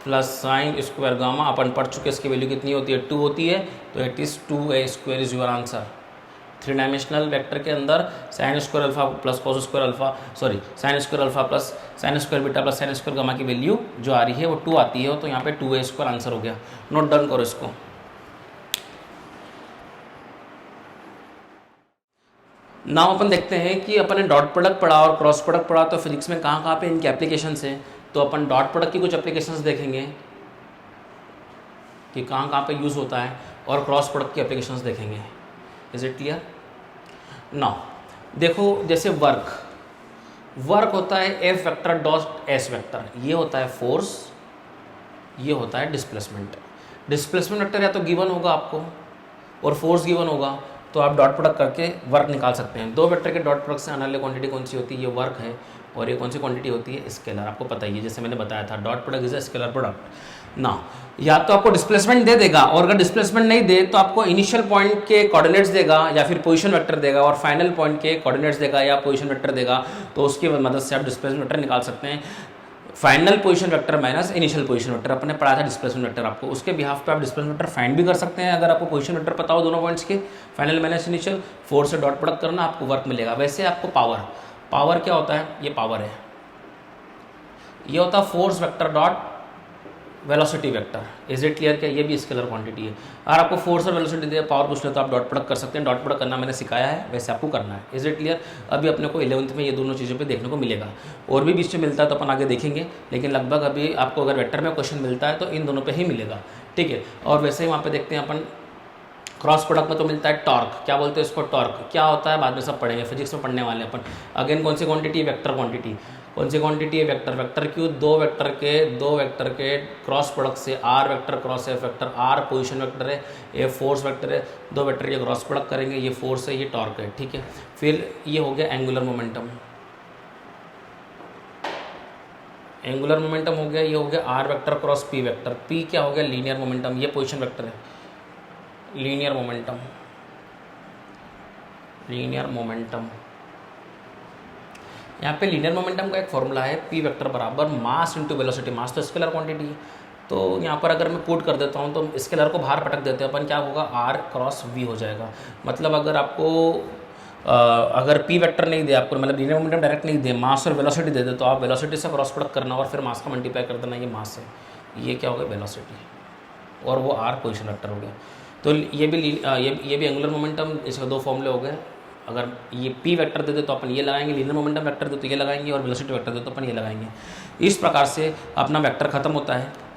plus sine square gamma. अपन पढ़ चुके, इसकी value कितनी होती है? 2 होती है। तो it is 2a square is your answer. 3 dimensional vector के अंदर sign square alpha plus cos square alpha, sorry sine square alpha plus sine square beta plus sine square gamma की वैल्यू जो आ रही है वो 2 आती है, तो यहाँ पे 2a स्क्वायर आंसर हो गया। नोट डाउन करो इसको। नाउ अपन देखते हैं कि अपन ने डॉट प्रोडक्ट पढ़ा और क्रॉस प्रोडक्ट पढ़ा, तो फिजिक्स में कहाँ पे इनके एप्लीकेशन है। तो अपन डॉट प्रोडक्ट की कुछ एप्लीकेशंस देखेंगे कि कहाँ पे यूज़ होता है, और क्रॉस प्रोडक्ट की एप्लीकेशंस देखेंगे। Is it clear? नाउ देखो, जैसे वर्क होता है F vector dot S vector, ये होता है फोर्स, ये होता है डिस्प्लेसमेंट। डिस्प्लेसमेंट वेक्टर या तो गिवन होगा आपको और फोर्स गिवन होगा, तो आप डॉट प्रोडक्ट करके वर्क निकाल सकते हैं। 2 वेक्टर के डॉट प्रोडक्ट से आने वाली क्वांटिटी कौन सी होती है? ये वर्क है। और ये कौन सी क्वांटिटी होती है? स्केलर। आपको पता ही है, जैसे मैंने बताया था, dot product is a scalar product. ना या तो आपको डिस्प्लेसमेंट दे देगा, और अगर डिस्प्लेसमेंट नहीं दे तो आपको इनिशियल पॉइंट के कोऑर्डिनेट्स देगा या फिर पोजीशन वेक्टर देगा, और फाइनल पॉइंट के कोऑर्डिनेट्स देगा या पोजीशन वेक्टर देगा। तो उसकी मदद से आप डिस्प्लेसमेंट वेक्टर निकाल सकते हैं। Final position vector minus initial position vector, अपने पढ़ा था डिस्प्लेसमेंट वेक्टर आपको, उसके बिहाफ पे आप डिस्प्लेसमेंट वेक्टर फाइंड भी कर सकते हैं। अगर आपको पोजीशन वेक्टर पता हो दोनों पॉइंट्स के, फाइनल माइनस इनिशियल, फोर्स से डॉट प्रोडक्ट करना, आपको वर्क मिलेगा। वैसे आपको पावर क्या होता है? ये पावर है, ये होता है force vector dot velocity vector. Is it clear? क्या ये भी स्केलर क्वांटिटी है। अगर आपको फोर्स और वेलोसिटी दे, पावर पूछ ले, तो आप डॉट प्रोडक्ट कर सकते हैं। डॉट प्रोडक्ट करना मैंने सिखाया है, वैसे आपको करना है। Is it clear? अभी अपने को 11th में ये दोनों चीज़ों पे देखने को मिलेगा, और भी बीच में मिलता है तो अपन आगे देखेंगे, लेकिन लगभग अभी आपको अगर वेक्टर में क्वेश्चन मिलता है तो इन दोनों पे ही मिलेगा, ठीक है? और वैसे ही वहाँ पे देखते हैं अपन क्रॉस प्रोडक्ट में तो मिलता है टॉर्क। क्या बोलते हैं इसको? टॉर्क। क्या होता है बाद में सब पढ़ेंगे, फिजिक्स में पढ़ने वाले अपन। अगेन कौन सी क्वांटिटी? Vector quantity. कौन सी क्वांटिटी है? वेक्टर। वेक्टर क्यों? दो वेक्टर के क्रॉस प्रोडक्ट से, R vector cross F vector, R position vector है, ए फोर्स वेक्टर है, 2 वेक्टर के क्रॉस प्रोडक्ट करेंगे, ये फोर्स है, ये टॉर्क है, ठीक है? फिर ये हो गया एंगुलर मोमेंटम, एंगुलर मोमेंटम हो गया, ये हो गया R vector cross P vector. P क्या हो गया? लीनियर मोमेंटम, ये पोजीशन वेक्टर है। लीनियर मोमेंटम, लीनियर मोमेंटम, यहाँ पे लीनियर मोमेंटम का एक फॉर्मूला है पी वेक्टर बराबर मास इंटू वेलोसिटी। मास तो स्केलर क्वांटिटी है, तो यहाँ पर अगर मैं पुट कर देता हूँ तो स्केलर को बाहर पटक देते हैं अपन, क्या होगा आर क्रॉस वी हो जाएगा। मतलब अगर आपको अगर पी वेक्टर नहीं दे आपको, मतलब लीनियर मोमेंटम डायरेक्ट नहीं दे, मास और वेलोसिटी दे दे, तो आप वेलोसिटी से क्रॉस प्रोडक्ट करना और फिर मास का मल्टीप्लाई कर देना, ये मास है, ये क्या हो गया वेलोसिटी, और वो आर पोजीशन वेक्टर हो गया। तो ये भी एंगुलर मोमेंटम, इसके दो फॉर्मूले हो गए। अगर ये पी वेक्टर दे दे तो अपन ये लगाएंगे, लीनियर मोमेंटम वेक्टर दे तो ये लगाएंगे, और वेलोसिटी वेक्टर दे तो अपन ये लगाएंगे। इस प्रकार से अपना वेक्टर खत्म होता है।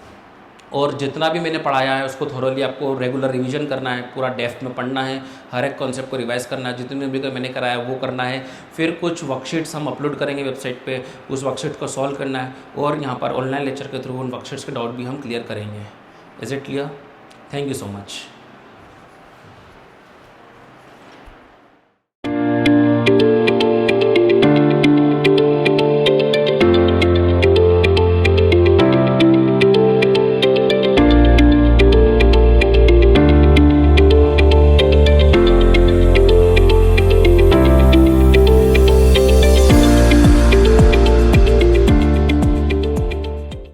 और जितना भी मैंने पढ़ाया है उसको थोरोली आपको रेगुलर रिवीजन करना है, पूरा डेप्थ में पढ़ना है, हर एक कॉन्सेप्ट को रिवाइज करना है, जितने भी मैंने कराया वो करना है। फिर कुछ वर्कशीट्स हम अपलोड करेंगे वेबसाइट पे, उस वर्कशीट को सॉल्व करना है, और यहाँ पर ऑनलाइन लेक्चर के थ्रू उन वर्कशीट्स के डाउट भी हम क्लियर करेंगे। Is it clear? Thank you so much.